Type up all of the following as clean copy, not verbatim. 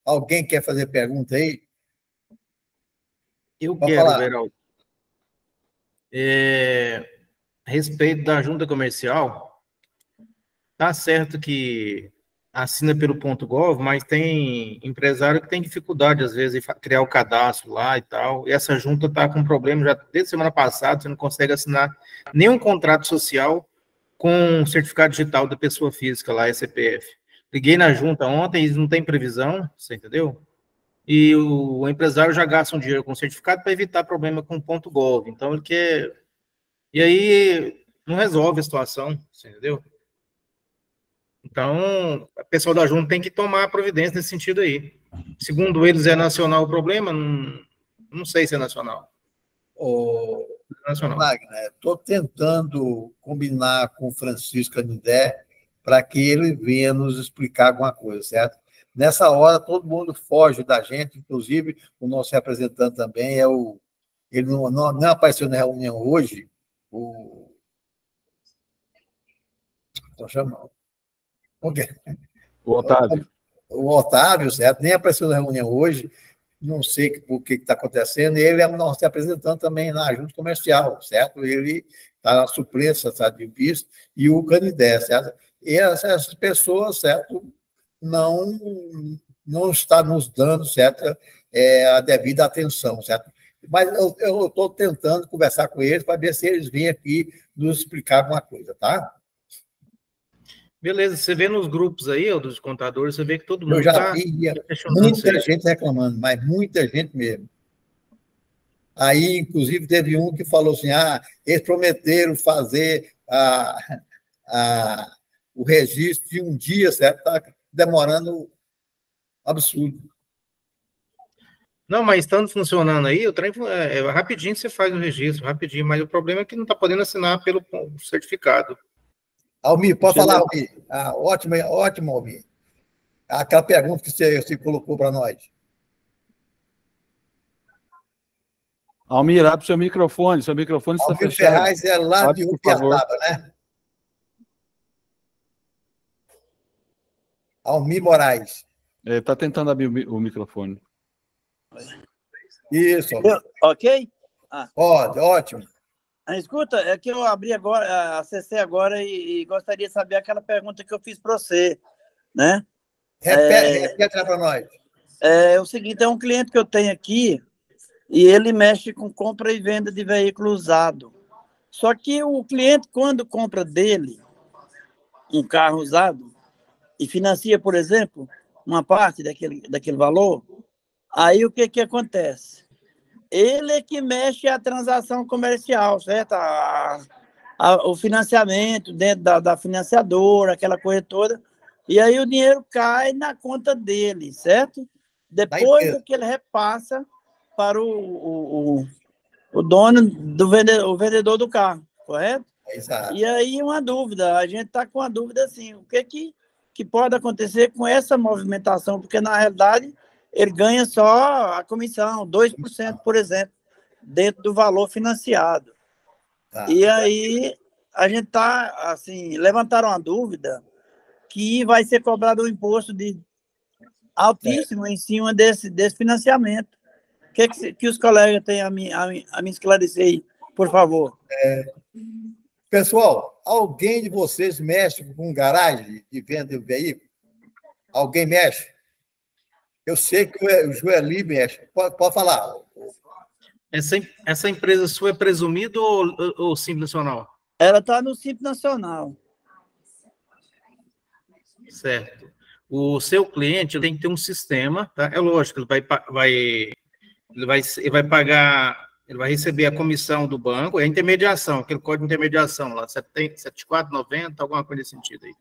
Alguém quer fazer pergunta aí? Eu Pode quero, falar. Beraldo. A respeito da junta comercial, tá certo que assina pelo ponto .gov, mas tem empresário que tem dificuldade, às vezes, em criar o cadastro lá e tal, e essa junta está com problema já desde semana passada, você não consegue assinar nenhum contrato social com certificado digital da pessoa física lá, CPF. Liguei na junta ontem, eles não têm previsão, você entendeu? E o empresário já gasta um dinheiro com certificado para evitar problema com o ponto .gov. Então, ele quer... E aí, não resolve a situação, você entendeu? Então, o pessoal da junta tem que tomar providência nesse sentido aí. Segundo eles, é nacional o problema? Não sei se é nacional. Ô, Nacional. Wagner, estou tentando combinar com o Francisco Anidé para que ele venha nos explicar alguma coisa, certo? Nessa hora, todo mundo foge da gente, inclusive o nosso representante também é o... Ele não apareceu na reunião hoje, o... Estou chamando. O Otávio. O Otávio, certo? Nem apareceu na reunião hoje, não sei o que está acontecendo, e ele é o nosso representante também na junta comercial, certo? Ele está na suplência, sabe, de vice, e o Canidé, certo? E essas pessoas, certo, não, não está nos dando, certo, a devida atenção, certo? Mas eu estou tentando conversar com eles para ver se eles vêm aqui nos explicar alguma coisa, tá? Beleza, você vê nos grupos aí, ó, dos contadores, você vê que todo mundo Eu já está vi questionando isso muita aí. gente reclamando, mas muita gente mesmo. Aí, inclusive, teve um que falou assim, eles prometeram fazer o registro de um dia, certo? Está demorando absurdo. Não, mas estando funcionando aí, o trem rapidinho você faz o registro, rapidinho, mas o problema é que não está podendo assinar pelo certificado. Almir, pode falar, Almir. Ótimo, ótimo, Almir. Aquela pergunta que você colocou para nós. Almir, abre seu microfone está Almir fechado. Ferraz é lá Abre, de por favor. Upiataba, né? Almir Moraes. Está tentando abrir o microfone. Isso. Ok? Pode, ótimo. Escuta, é que eu abri agora, acessei agora e gostaria de saber aquela pergunta que eu fiz para você, né? Repete lá para nós. É o seguinte, é um cliente que eu tenho aqui e ele mexe com compra e venda de veículo usado. Só que o cliente, quando compra dele um carro usado e financia, por exemplo, uma parte daquele valor, aí o que acontece? Ele é que mexe a transação comercial, certo? O financiamento dentro da financiadora, aquela coisa toda. E aí o dinheiro cai na conta dele, certo? Depois é que ele repassa para o dono, o vendedor do carro, correto? Exato. E aí uma dúvida, a gente está com uma dúvida assim, o que pode acontecer com essa movimentação? Porque, na realidade, ele ganha só a comissão, 2%, por exemplo, dentro do valor financiado. Tá. E aí a gente está, assim, levantaram uma dúvida que vai ser cobrado um imposto de altíssimo em cima desse financiamento. O que os colegas têm a me esclarecer aí, por favor? Pessoal, alguém de vocês mexe com garagem de venda de veículo? Alguém mexe? Eu sei que o Joeli mexe. Pode falar. Essa empresa sua é presumida ou Simples Nacional? Ela está no Simples Nacional. Certo. O seu cliente tem que ter um sistema, tá? É lógico, ele vai pagar, ele vai receber a comissão do banco, é a intermediação, aquele código de intermediação lá, 74,90, alguma coisa nesse sentido aí.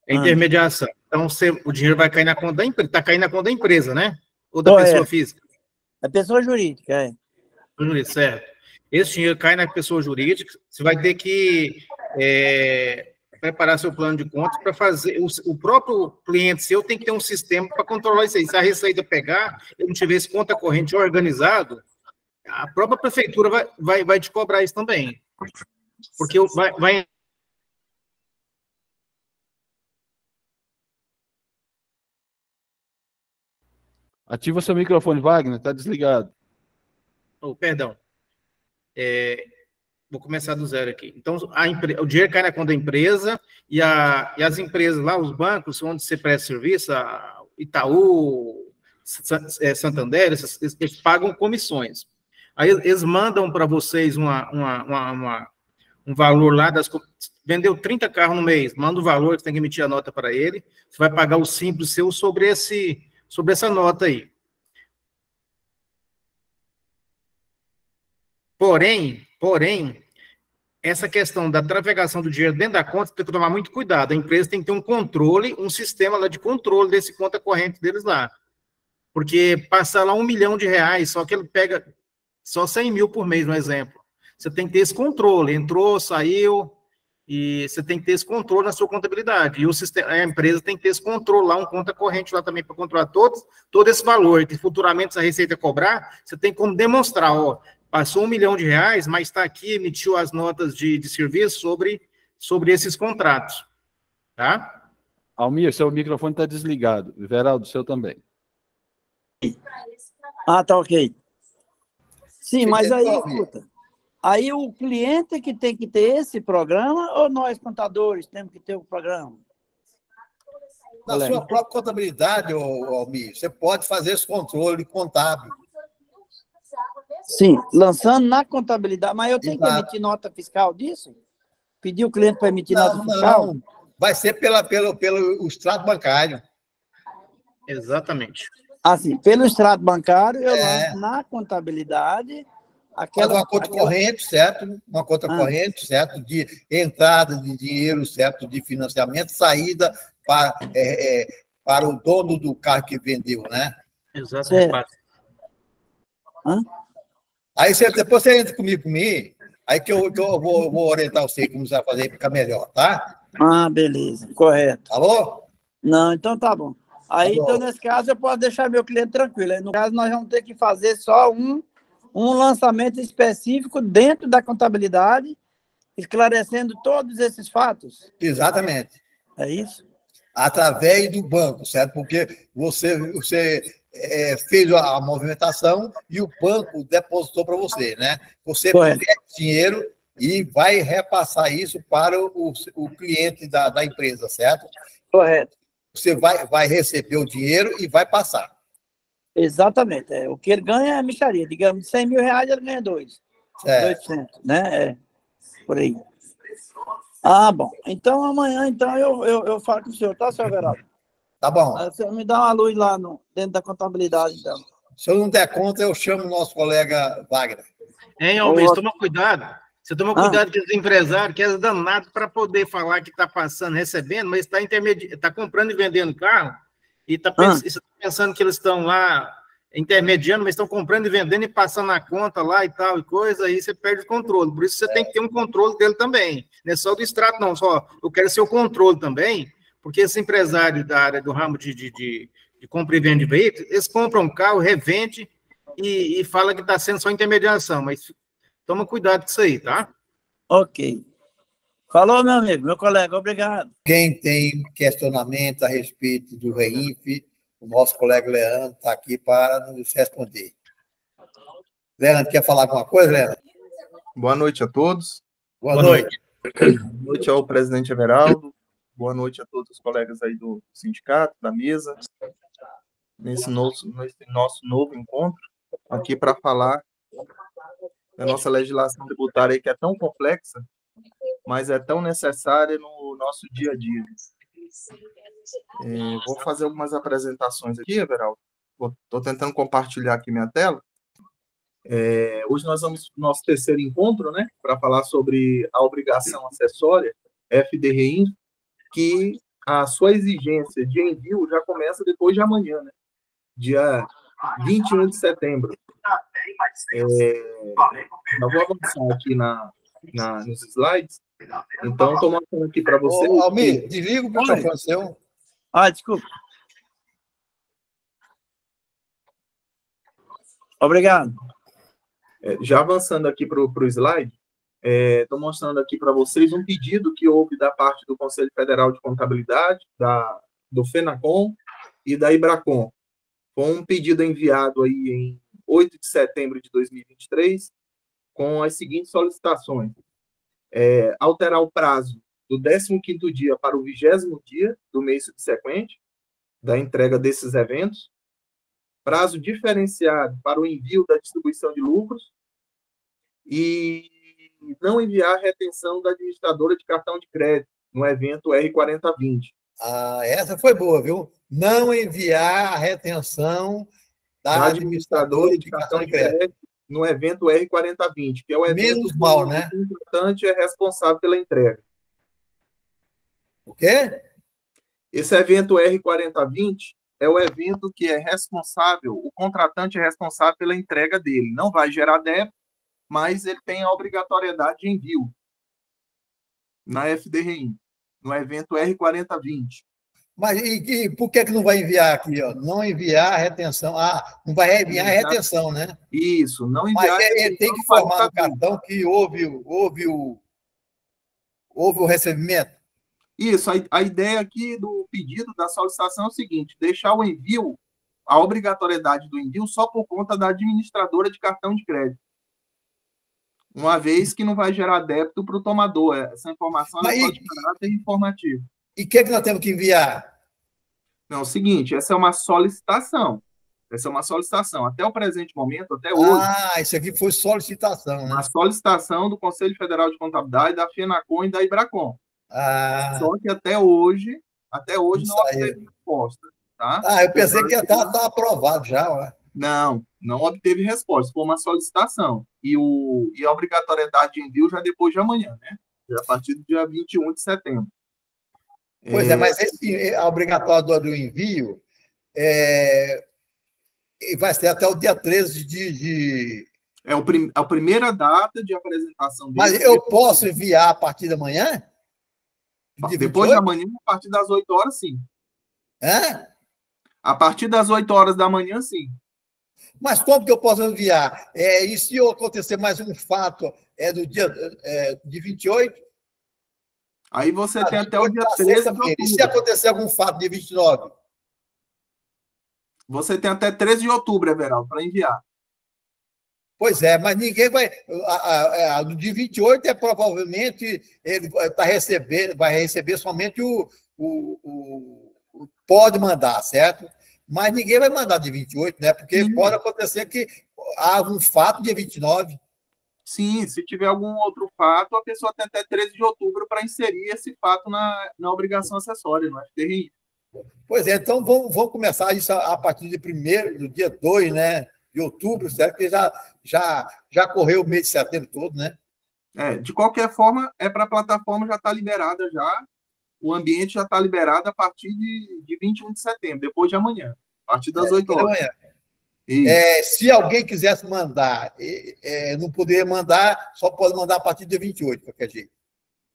É intermediação. Então, o dinheiro vai cair na conta da empresa, está caindo na conta da empresa, né? Ou da pessoa física? Da pessoa jurídica, é. Certo. Esse dinheiro cai na pessoa jurídica, você vai ter que preparar seu plano de contas para fazer. O próprio cliente seu tem que ter um sistema para controlar isso aí. Se a Receita pegar, ele não tiver esse conta corrente organizado, a própria prefeitura vai te cobrar isso também. Porque vai Ativa seu microfone, Wagner, está desligado. Oh, perdão. Vou começar do zero aqui. Então, o dinheiro cai na conta da empresa e as empresas lá, os bancos, onde você presta serviço, a Itaú, Santander, eles pagam comissões. Aí eles mandam para vocês um valor lá, vendeu 30 carros no mês, manda o valor, você tem que emitir a nota para ele, você vai pagar o simples seu sobre essa nota aí. Porém, essa questão da trafegação do dinheiro dentro da conta, tem que tomar muito cuidado. A empresa tem que ter um controle, um sistema lá de controle desse conta corrente deles lá. Porque passar lá R$1 milhão, só que ele pega só 100 mil por mês, no exemplo. Você tem que ter esse controle. Entrou, saiu, e você tem que ter esse controle na sua contabilidade. E a empresa tem que ter esse controle lá, um conta corrente lá também para controlar todo esse valor, que futuramente a Receita cobrar, você tem como demonstrar, ó, passou R$1 milhão, mas está aqui, emitiu as notas de serviço sobre esses contratos. Tá? Almir, seu microfone está desligado. Veraldo, seu também. Ah, tá ok. Sim, mas aí, escuta, aí o cliente que tem que ter esse programa ou nós, contadores, temos que ter o programa? Na sua própria contabilidade, Almir, você pode fazer esse controle contábil. Sim, lançando na contabilidade, mas eu tenho que emitir nota fiscal disso? Pedir o cliente para emitir nota fiscal? Não, vai ser pelo extrato bancário. Exatamente. Assim, pelo extrato bancário, eu lanço na contabilidade uma conta corrente, certo? Uma conta corrente, certo? De entrada de dinheiro, certo? De financiamento, saída para o dono do carro que vendeu, né? Exatamente. Aí depois você entra comigo, aí que eu vou orientar você como você vai fazer para ficar melhor, tá? Ah, beleza, correto. Alô? Não, então tá bom. Aí, então, nesse caso, eu posso deixar meu cliente tranquilo. Aí, no caso, nós vamos ter que fazer só um lançamento específico dentro da contabilidade, esclarecendo todos esses fatos. Exatamente. É isso? Através do banco, certo? Porque você fez a movimentação e o banco depositou para você, né? Você pega dinheiro e vai repassar isso para o cliente da empresa, certo? Correto. Você vai receber o dinheiro e vai passar. Exatamente. O que ele ganha é mixaria. Digamos, de 100 mil reais, ele ganha 2%, né? Por aí. Ah, bom. Então, amanhã, eu falo com o senhor, tá, senhor Veraldo? Tá bom. Aí, o senhor me dá uma luz lá dentro da contabilidade, então. Se eu não der conta, eu chamo o nosso colega Wagner. Hein, Almir, toma cuidado. Você toma cuidado com os empresários, que é danado para poder falar que está passando, recebendo, mas está comprando e vendendo carro, e está pensando que eles estão lá intermediando, mas estão comprando e vendendo e passando a conta lá e tal, e coisa, aí você perde o controle. Por isso você tem que ter um controle dele também. Não é só do extrato, não. Só eu quero ser o controle também, porque esse empresário da área do ramo de compra e venda de veículos, eles compram um carro, revende e fala que está sendo só intermediação, mas toma cuidado com isso aí, tá? Ok. Falou, meu amigo, meu colega, obrigado. Quem tem questionamento a respeito do REINF, o nosso colega Leandro está aqui para nos responder. Leandro, quer falar alguma coisa, Leandro? Boa noite a todos. Boa noite. Boa noite ao presidente Everaldo. Boa noite a todos os colegas aí do sindicato, da mesa, nesse nosso novo encontro, aqui para falar da nossa legislação tributária aí, que é tão complexa, mas é tão necessária no nosso dia a dia. Vou fazer algumas apresentações aqui, Everaldo. Estou tentando compartilhar aqui minha tela. Hoje nós vamos no nosso terceiro encontro, né, para falar sobre a obrigação acessória, FD-REINF, que a sua exigência de envio já começa depois de amanhã, né, dia 21 de setembro. Eu vou avançar aqui nos slides. Então, estou mostrando aqui para vocês. Almir, desliga o microfone seu. Desculpa. Obrigado. Já avançando aqui para o slide, estou mostrando aqui para vocês um pedido que houve da parte do Conselho Federal de Contabilidade, do FENACON e da IBRACON. Foi um pedido enviado aí em 8 de setembro de 2023, com as seguintes solicitações. Alterar o prazo do 15º dia para o 20º dia do mês subsequente da entrega desses eventos, prazo diferenciado para o envio da distribuição de lucros e não enviar retenção da administradora de cartão de crédito no evento R4020. Essa foi boa, viu? Não enviar a retenção da administradora de cartão de crédito no evento R4020, que é o evento menos mal, né? O contratante é responsável pela entrega. O quê? Esse evento R4020 é o evento que é responsável, o contratante é responsável pela entrega dele. Não vai gerar débito, mas ele tem a obrigatoriedade de envio na FDRI, no evento R4020. Mas e por que não vai enviar aqui? Ó? Não enviar a retenção. Não vai enviar a retenção, né? Isso, não enviar. Mas ele tem que informar no cartão que houve o recebimento. Isso, a ideia aqui do pedido, da solicitação é o seguinte: deixar o envio, a obrigatoriedade do envio, só por conta da administradora de cartão de crédito. Uma vez que não vai gerar débito para o tomador. Essa informação é só de caráter informativo. E o que nós temos que enviar? Não, é o seguinte, essa é uma solicitação. Essa é uma solicitação. Até o presente momento, até hoje. Isso aqui foi solicitação, né? Uma solicitação do Conselho Federal de Contabilidade, da FENACON e da IBRACON. Só que até hoje não obteve resposta. Tá? Eu pensei que estava aprovado já. Ué. Não obteve resposta. Foi uma solicitação. E a obrigatoriedade de envio já depois de amanhã, né? Já a partir do dia 21 de setembro. Pois mas a obrigatória do envio vai ser até o dia 13 de... a primeira data de apresentação dele. Mas eu posso enviar a partir da manhã? Depois de amanhã, a partir das 8 horas, sim. A partir das 8 horas da manhã, sim. Mas como que eu posso enviar? E se acontecer mais um fato do dia de 28? Aí você tem até o dia 13 de outubro. E se acontecer algum fato de 29? Você tem até 13 de outubro, Everaldo, para enviar. Pois mas ninguém vai... No dia 28, provavelmente, ele vai receber somente o pode mandar, certo? Mas ninguém vai mandar de 28, né? Porque pode acontecer que haja um fato dia 29. Sim, se tiver algum outro fato, a pessoa tem até 13 de outubro para inserir esse fato na obrigação acessória, no FDRI. Pois então vamos começar isso a partir do dia 2, né, de outubro, certo? Porque já correu o mês de setembro todo, né? De qualquer forma, para a plataforma já está liberada já, o ambiente já está liberado a partir de 21 de setembro, depois de amanhã, a partir das 8 horas. Se alguém quisesse mandar, não poderia mandar, só pode mandar a partir do dia 28, de qualquer jeito.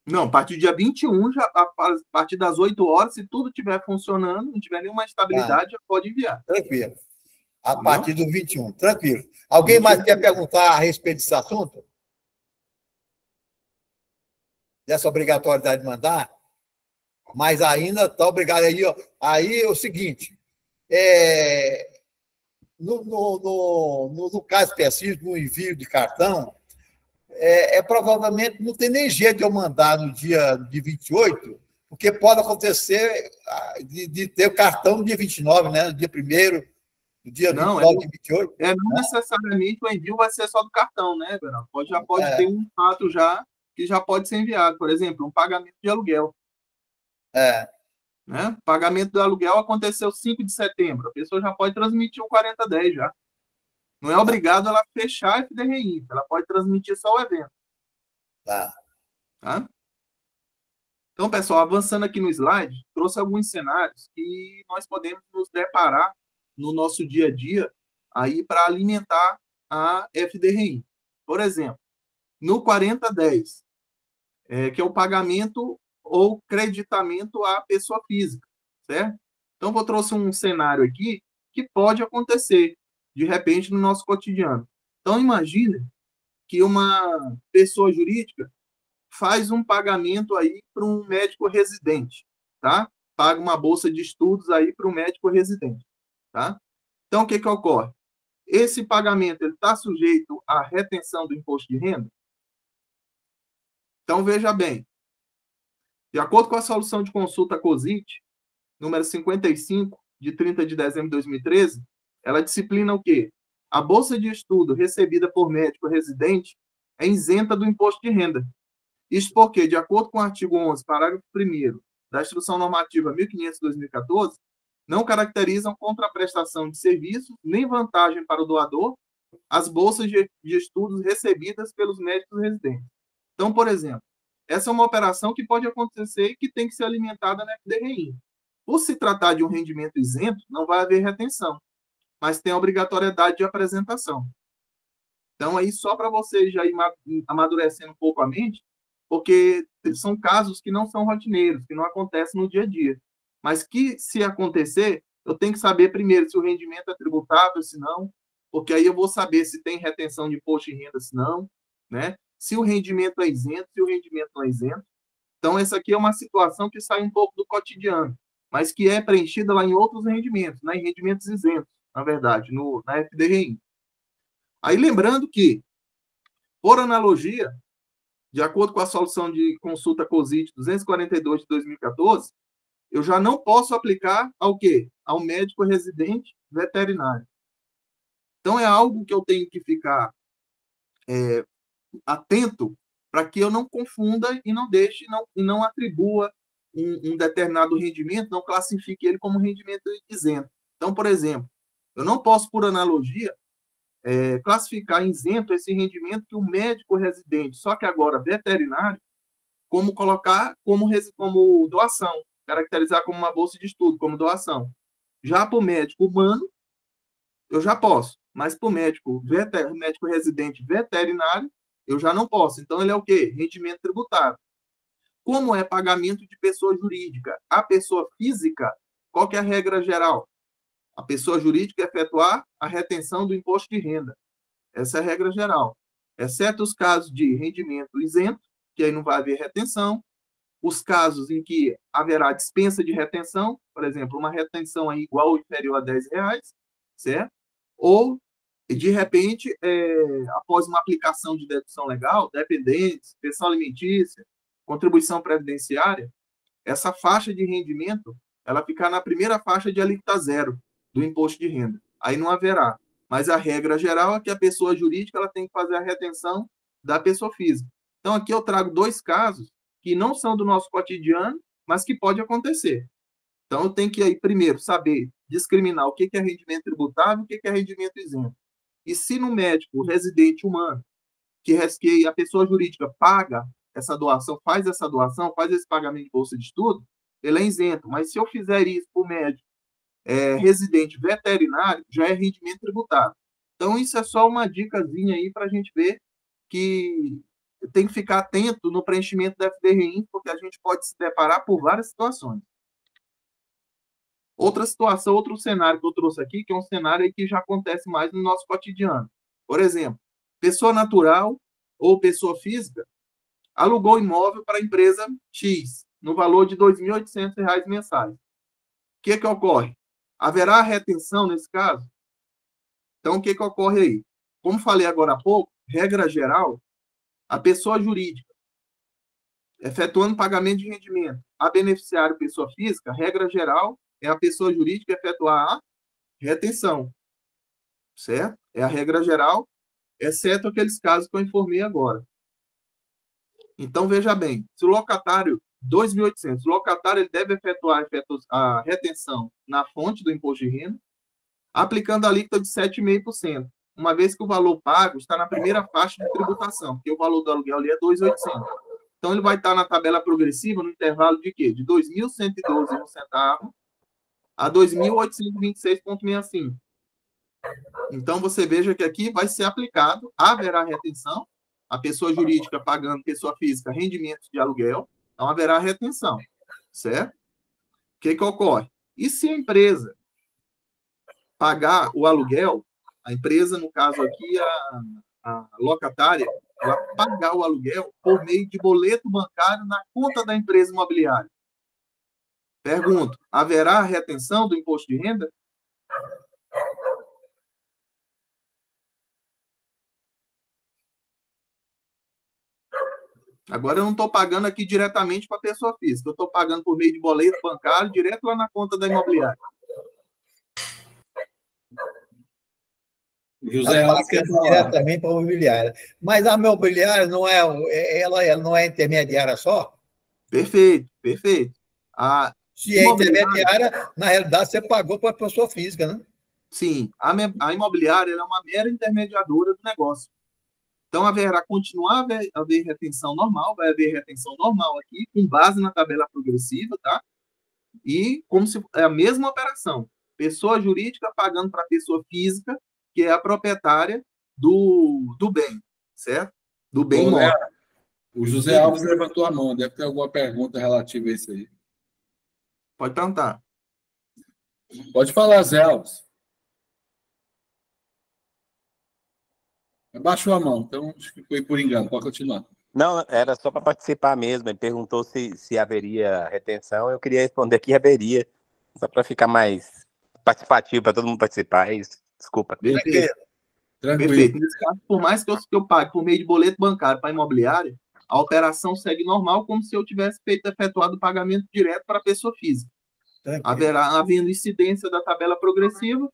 Não, a partir do dia 21, a partir das 8 horas, se tudo estiver funcionando, não tiver nenhuma estabilidade, já pode enviar. Tranquilo. A partir do 21, tranquilo. Alguém mais quer perguntar a respeito desse assunto? Dessa obrigatoriedade de mandar? Mas ainda está obrigado aí. Aí é o seguinte, no caso específico, no envio de cartão, provavelmente não tem nem jeito de eu mandar no dia de 28, porque pode acontecer de ter o cartão no dia 29, né? No dia 1º, no dia 29 de 28. Não necessariamente o envio vai ser só do cartão, né, Bernardo? Já pode ter um fato já que já pode ser enviado. Por exemplo, um pagamento de aluguel. Né? Pagamento do aluguel aconteceu 5 de setembro. A pessoa já pode transmitir o 4010 já. Não é obrigado ela fechar a FDRI. Ela pode transmitir só o evento. Tá? Então, pessoal, avançando aqui no slide, trouxe alguns cenários que nós podemos nos deparar no nosso dia a dia aí para alimentar a FDRI. Por exemplo, no 4010, que é o pagamento ou creditamento à pessoa física, certo? Então, eu trouxe um cenário aqui que pode acontecer, de repente, no nosso cotidiano. Então, imagine que uma pessoa jurídica faz um pagamento aí para um médico residente, tá? Paga uma bolsa de estudos aí para um médico residente, tá? Então, o que ocorre? Esse pagamento está sujeito à retenção do imposto de renda? Então, veja bem, de acordo com a solução de consulta COSIT, número 55, de 30 de dezembro de 2013, ela disciplina o quê? A bolsa de estudo recebida por médico residente é isenta do imposto de renda. Isso porque, de acordo com o artigo 11, parágrafo 1º da Instrução Normativa 1500/2014, não caracterizam contraprestação de serviços nem vantagem para o doador as bolsas de estudos recebidas pelos médicos residentes. Então, por exemplo, essa é uma operação que pode acontecer e que tem que ser alimentada na FDRI. Por se tratar de um rendimento isento, não vai haver retenção, mas tem a obrigatoriedade de apresentação. Então, aí, só para vocês já ir amadurecendo um pouco a mente, porque são casos que não são rotineiros, que não acontecem no dia a dia. Mas que, se acontecer, eu tenho que saber primeiro se o rendimento é tributável, se não, porque aí eu vou saber se tem retenção de imposto de renda, se não, né? Se o rendimento é isento, se o rendimento não é isento. Então, essa aqui é uma situação que sai um pouco do cotidiano, mas que é preenchida lá em outros rendimentos, né? Em rendimentos isentos, na verdade, na FDRI. Aí, lembrando que, por analogia, de acordo com a solução de consulta COSIT 242 de 2014, eu já não posso aplicar ao quê? Ao médico residente veterinário. Então, é algo que eu tenho que ficar atento para que eu não confunda e não deixe, não atribua um determinado rendimento, não classifique ele como rendimento isento. Então, por exemplo, eu não posso, por analogia, classificar isento esse rendimento que o médico residente, só que agora veterinário, como colocar como doação, caracterizar como uma bolsa de estudo, como doação. Já para o médico humano, eu já posso, mas para o médico residente veterinário, eu já não posso. Então, ele é o quê? Rendimento tributável. Como é pagamento de pessoa jurídica? A pessoa física, qual que é a regra geral? A pessoa jurídica efetuar a retenção do imposto de renda. Essa é a regra geral. Exceto os casos de rendimento isento, que aí não vai haver retenção. Os casos em que haverá dispensa de retenção, por exemplo, uma retenção aí igual ou inferior a R$10, certo? Ou, de repente, após uma aplicação de dedução legal, dependentes, pensão alimentícia, contribuição previdenciária, essa faixa de rendimento, ela ficar na primeira faixa de alíquota zero do imposto de renda. Aí não haverá. Mas a regra geral é que a pessoa jurídica ela tem que fazer a retenção da pessoa física. Então, aqui eu trago dois casos que não são do nosso cotidiano, mas que pode acontecer. Então, eu tenho que, aí, primeiro, saber discriminar o que é rendimento tributável e o que é rendimento isento. E se no médico residente humano, que a pessoa jurídica paga essa doação, faz esse pagamento de bolsa de estudo, ele é isento. Mas se eu fizer isso para o médico residente veterinário, já é rendimento tributável. Então, isso é só uma dicasinha aí para a gente ver que tem que ficar atento no preenchimento da FDRI, porque a gente pode se deparar por várias situações. Outra situação, outro cenário que eu trouxe aqui, que é um cenário aí que já acontece mais no nosso cotidiano. Por exemplo, pessoa natural ou pessoa física alugou imóvel para a empresa X, no valor de R$ 2.800 mensais. O que ocorre? Haverá retenção nesse caso? Então, o que ocorre aí? Como falei agora há pouco, regra geral, a pessoa jurídica, efetuando pagamento de rendimento a beneficiário pessoa física, regra geral, é a pessoa jurídica efetuar a retenção. Certo? É a regra geral, exceto aqueles casos que eu informei agora. Então, veja bem, se o locatário, 2.800, o locatário ele deve efetuar a retenção na fonte do imposto de renda, aplicando a alíquota de 7,5%, uma vez que o valor pago está na primeira faixa de tributação, porque o valor do aluguel ali é 2.800. Então, ele vai estar na tabela progressiva no intervalo de quê? De 2.112,01 a 2.826,65. Então, você veja que aqui vai ser aplicado, haverá retenção, a pessoa jurídica pagando pessoa física rendimentos de aluguel, então haverá retenção, certo? O que ocorre? E se a empresa pagar o aluguel, a empresa, no caso aqui, a locatária, ela pagar o aluguel por meio de boleto bancário na conta da empresa imobiliária. Pergunto, haverá retenção do imposto de renda? Agora eu não estou pagando aqui diretamente para a pessoa física, eu estou pagando por meio de boleto bancário, direto lá na conta da imobiliária. José Alves quer falar diretamente para a imobiliária. Mas a imobiliária não ela não é intermediária só? Perfeito, perfeito. Se é intermediária, na realidade você pagou para a pessoa física, né? Sim, a imobiliária é uma mera intermediadora do negócio. Então, continuar a haver retenção normal, vai haver retenção normal aqui, com base na tabela progressiva, tá? E como se é a mesma operação. Pessoa jurídica pagando para a pessoa física, que é a proprietária do bem, certo? Do bem imóvel. O José Alves levantou a mão, deve ter alguma pergunta relativa a isso aí. Pode perguntar. Pode falar, Zé Alves. Abaixou a mão, então acho que foi por engano. Pode continuar. Não, era só para participar mesmo. Ele perguntou se haveria retenção. Eu queria responder que haveria, só para ficar mais participativo, para todo mundo participar. É isso. Desculpa. Perfeito. Perfeito. Nesse caso, por mais que eu pague por meio de boleto bancário para a imobiliária, a operação segue normal, como se eu tivesse efetuado o pagamento direto para a pessoa física. Havendo incidência da tabela progressiva,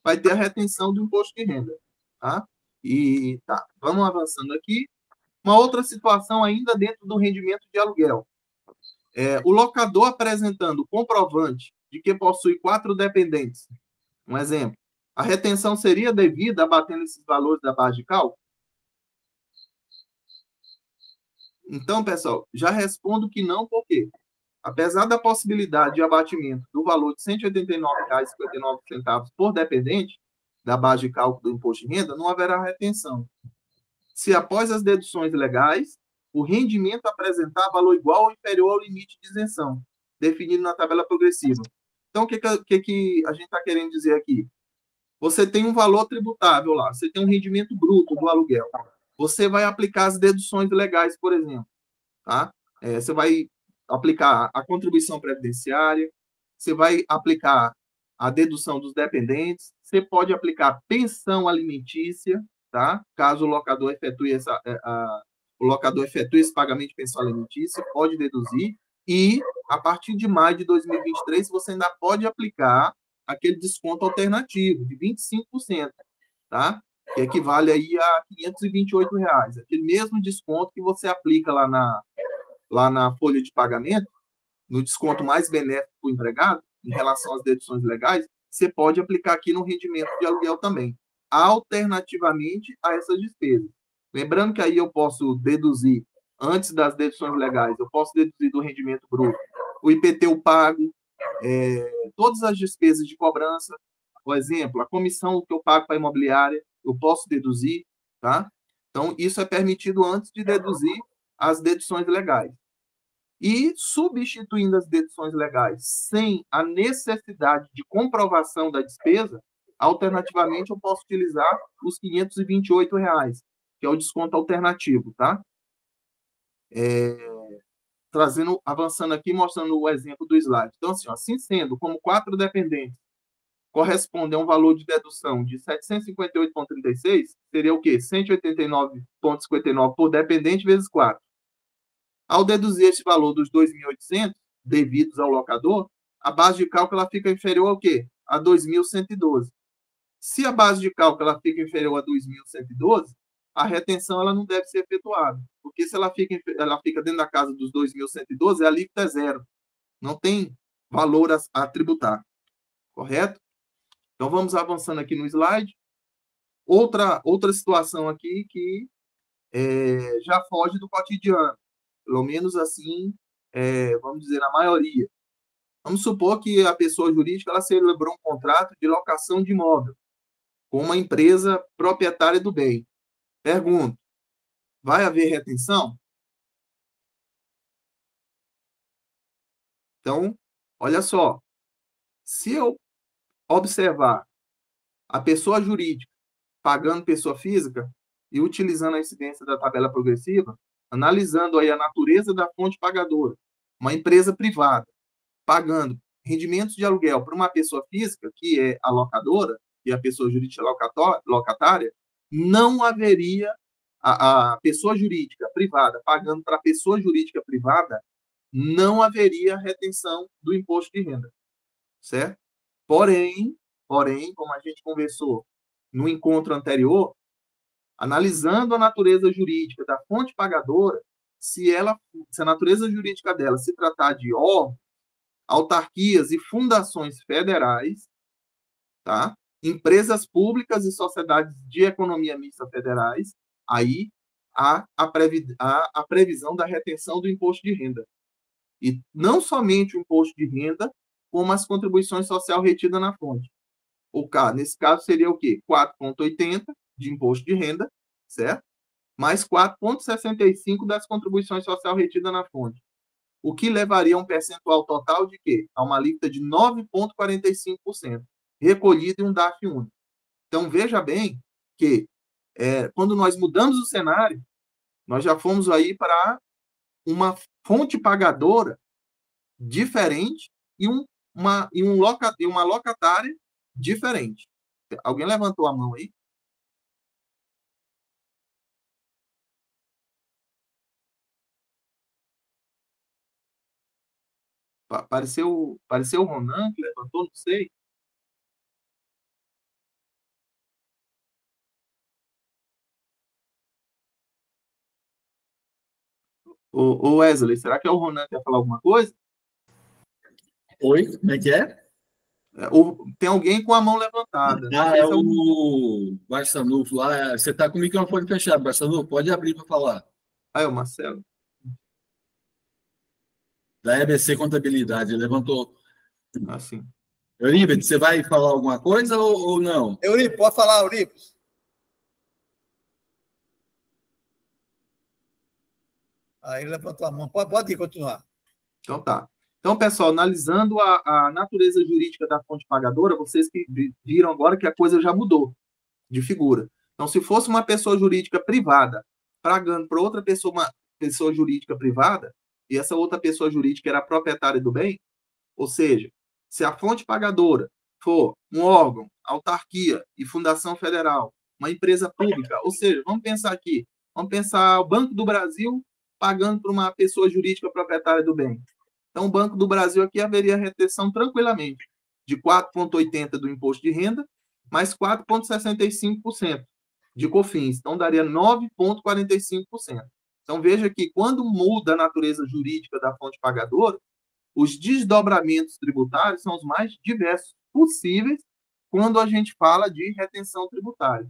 vai ter a retenção do imposto de renda. Tá? E tá, vamos avançando aqui. Uma outra situação ainda dentro do rendimento de aluguel. O locador apresentando comprovante de que possui 4 dependentes. Um exemplo. A retenção seria devida abatendo esses valores da base de cálculo? Então, pessoal, já respondo que não, porque apesar da possibilidade de abatimento do valor de R$ 189,59 por dependente da base de cálculo do imposto de renda, não haverá retenção. Se após as deduções legais, o rendimento apresentar valor igual ou inferior ao limite de isenção, definido na tabela progressiva. Então, o que a gente está querendo dizer aqui? Você tem um valor tributável lá, você tem um rendimento bruto do aluguel. Você vai aplicar as deduções legais, por exemplo. Tá? Você vai aplicar a contribuição previdenciária, você vai aplicar a dedução dos dependentes, você pode aplicar pensão alimentícia, tá? Caso o locador efetue esse pagamento de pensão alimentícia, pode deduzir, e a partir de maio de 2023 você ainda pode aplicar aquele desconto alternativo de 25%, tá? Que equivale aí a R$ 528, aquele mesmo desconto que você aplica lá na folha de pagamento, no desconto mais benéfico para o empregado, em relação às deduções legais, você pode aplicar aqui no rendimento de aluguel também, alternativamente a essas despesas. Lembrando que aí eu posso deduzir, antes das deduções legais, eu posso deduzir do rendimento bruto o IPTU pago, todas as despesas de cobrança, por exemplo, a comissão que eu pago para a imobiliária, eu posso deduzir, tá? Então, isso é permitido antes de deduzir as deduções legais. E, substituindo as deduções legais sem a necessidade de comprovação da despesa, alternativamente, eu posso utilizar os R$ 528, que é o desconto alternativo, tá? Avançando aqui, mostrando o exemplo do slide. Então, assim sendo, como 4 dependentes correspondem a um valor de dedução de 758,36, seria o quê? 189,59 por dependente vezes 4. Ao deduzir esse valor dos 2.800 devidos ao locador, a base de cálculo ela fica inferior ao quê? A 2.112. Se a base de cálculo ela fica inferior a 2.112, a retenção ela não deve ser efetuada, porque se ela fica dentro da casa dos 2.112, a alíquota é zero. Não tem valor a tributar. Correto? Então, vamos avançando aqui no slide. Outra situação aqui que já foge do cotidiano. Pelo menos assim, vamos dizer, a maioria. Vamos supor que a pessoa jurídica ela celebrou um contrato de locação de imóvel com uma empresa proprietária do bem. Pergunto, vai haver retenção? Então, olha só, se eu observar a pessoa jurídica pagando pessoa física e utilizando a incidência da tabela progressiva, analisando aí a natureza da fonte pagadora, uma empresa privada pagando rendimentos de aluguel para uma pessoa física, que é a locadora, e a pessoa jurídica locatária, não haveria a pessoa jurídica privada pagando para a pessoa jurídica privada, não haveria retenção do imposto de renda, certo? Porém, como a gente conversou no encontro anterior, analisando a natureza jurídica da fonte pagadora, se a natureza jurídica dela se tratar de órgãos, autarquias e fundações federais, tá? Empresas públicas e sociedades de economia mista federais, aí há a previsão da retenção do imposto de renda. E não somente o imposto de renda, como as contribuições sociais retidas na fonte. Nesse caso, seria o quê? 4,80 de imposto de renda, certo? Mais 4,65 das contribuições sociais retidas na fonte. O que levaria a um percentual total de quê? A uma alíquota de 9,45%, recolhido em um DARF único. Então, veja bem que, quando nós mudamos o cenário, nós já fomos aí para uma fonte pagadora diferente e uma locatária diferente. Alguém levantou a mão aí? Pareceu o Ronan que levantou, não sei. O Wesley, será que é o Ronan que quer falar alguma coisa? Oi, como é que é? Tem alguém com a mão levantada. É o Barçanufo lá. Você está com o microfone fechado, Barçanufo. Pode abrir para falar. É o Marcelo. Da EBC Contabilidade. Ele levantou. Assim. Eurípides, você vai falar alguma coisa ou não? Eurípides, pode falar, Eurípides. Aí levantou a mão. Pode continuar. Então tá. Então, pessoal, analisando a natureza jurídica da fonte pagadora, vocês que viram agora que a coisa já mudou de figura. Então, se fosse uma pessoa jurídica privada pagando para outra pessoa, uma pessoa jurídica privada, e essa outra pessoa jurídica era proprietária do bem, ou seja, se a fonte pagadora for um órgão, autarquia e fundação federal, uma empresa pública, ou seja, vamos pensar o Banco do Brasil pagando para uma pessoa jurídica proprietária do bem. Então, o Banco do Brasil aqui haveria retenção tranquilamente de 4,80% do imposto de renda, mais 4,65% de COFINS. Então, daria 9,45%. Então, veja que quando muda a natureza jurídica da fonte pagadora, os desdobramentos tributários são os mais diversos possíveis quando a gente fala de retenção tributária.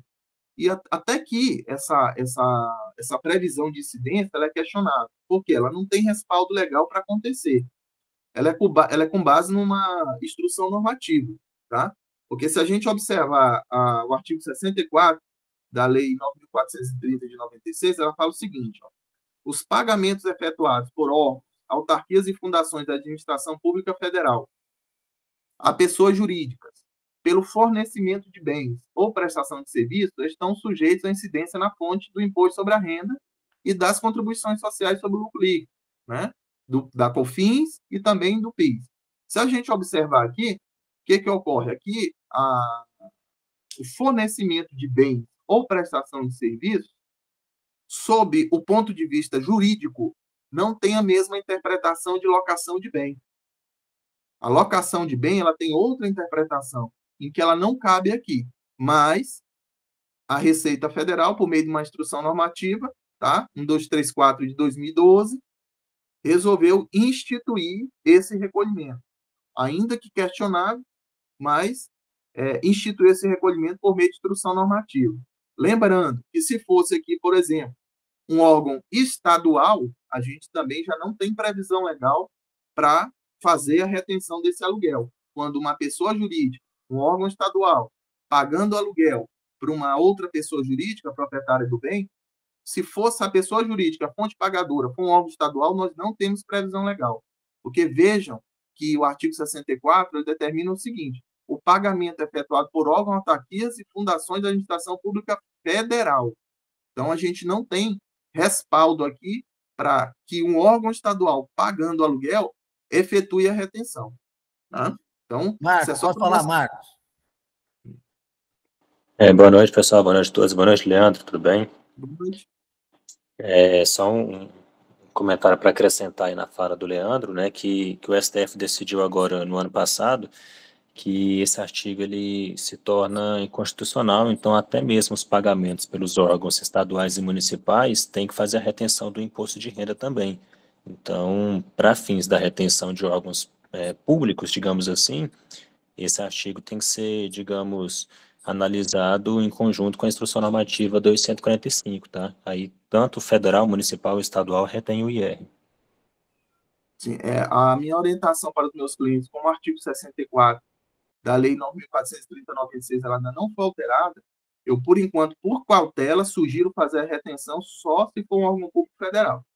E até que essa previsão de incidência ela é questionável, porque ela não tem respaldo legal para acontecer. Ela é com base numa instrução normativa, tá? Porque se a gente observar o artigo 64 da Lei 9.430 de 96, ela fala o seguinte, ó, os pagamentos efetuados por órgãos, autarquias e fundações da administração pública federal a pessoas jurídicas pelo fornecimento de bens ou prestação de serviços estão sujeitos à incidência na fonte do imposto sobre a renda e das contribuições sociais sobre o lucro líquido, né? Da COFINS e também do PIS. Se a gente observar aqui, o que ocorre? Aqui, o fornecimento de bens ou prestação de serviços, sob o ponto de vista jurídico, não tem a mesma interpretação de locação de bem. A locação de bem ela tem outra interpretação, em que ela não cabe aqui, mas a Receita Federal, por meio de uma instrução normativa, tá? 1234 de 2012, resolveu instituir esse recolhimento, ainda que questionável, mas instituiu esse recolhimento por meio de instrução normativa. Lembrando que se fosse aqui, por exemplo, um órgão estadual, a gente também já não tem previsão legal para fazer a retenção desse aluguel. Quando uma pessoa jurídica, um órgão estadual, pagando aluguel para uma outra pessoa jurídica, proprietária do bem, se fosse a pessoa jurídica, a fonte pagadora, for um órgão estadual, nós não temos previsão legal. Porque vejam que o artigo 64 ele determina o seguinte: o pagamento é efetuado por órgãos, autarquias e fundações da administração pública federal. Então, a gente não tem respaldo aqui para que um órgão estadual pagando aluguel efetue a retenção. Tá? Então, Marcos, pode falar, Marcos. Boa noite, pessoal. Boa noite a todos. Boa noite, Leandro. Tudo bem? Boa noite. Só um comentário para acrescentar aí na fala do Leandro, né, que o STF decidiu agora, no ano passado, que esse artigo ele se torna inconstitucional, então até mesmo os pagamentos pelos órgãos estaduais e municipais têm que fazer a retenção do imposto de renda também. Então, para fins da retenção de órgãos públicos, digamos assim, esse artigo tem que ser, digamos, analisado em conjunto com a Instrução Normativa 2145, tá? Aí, tanto federal, municipal e estadual retém o IR. Sim, a minha orientação para os meus clientes, como o artigo 64 da Lei 9.430/96 ela ainda não foi alterada, eu, por enquanto, por cautela, sugiro fazer a retenção só se for um órgão público federal.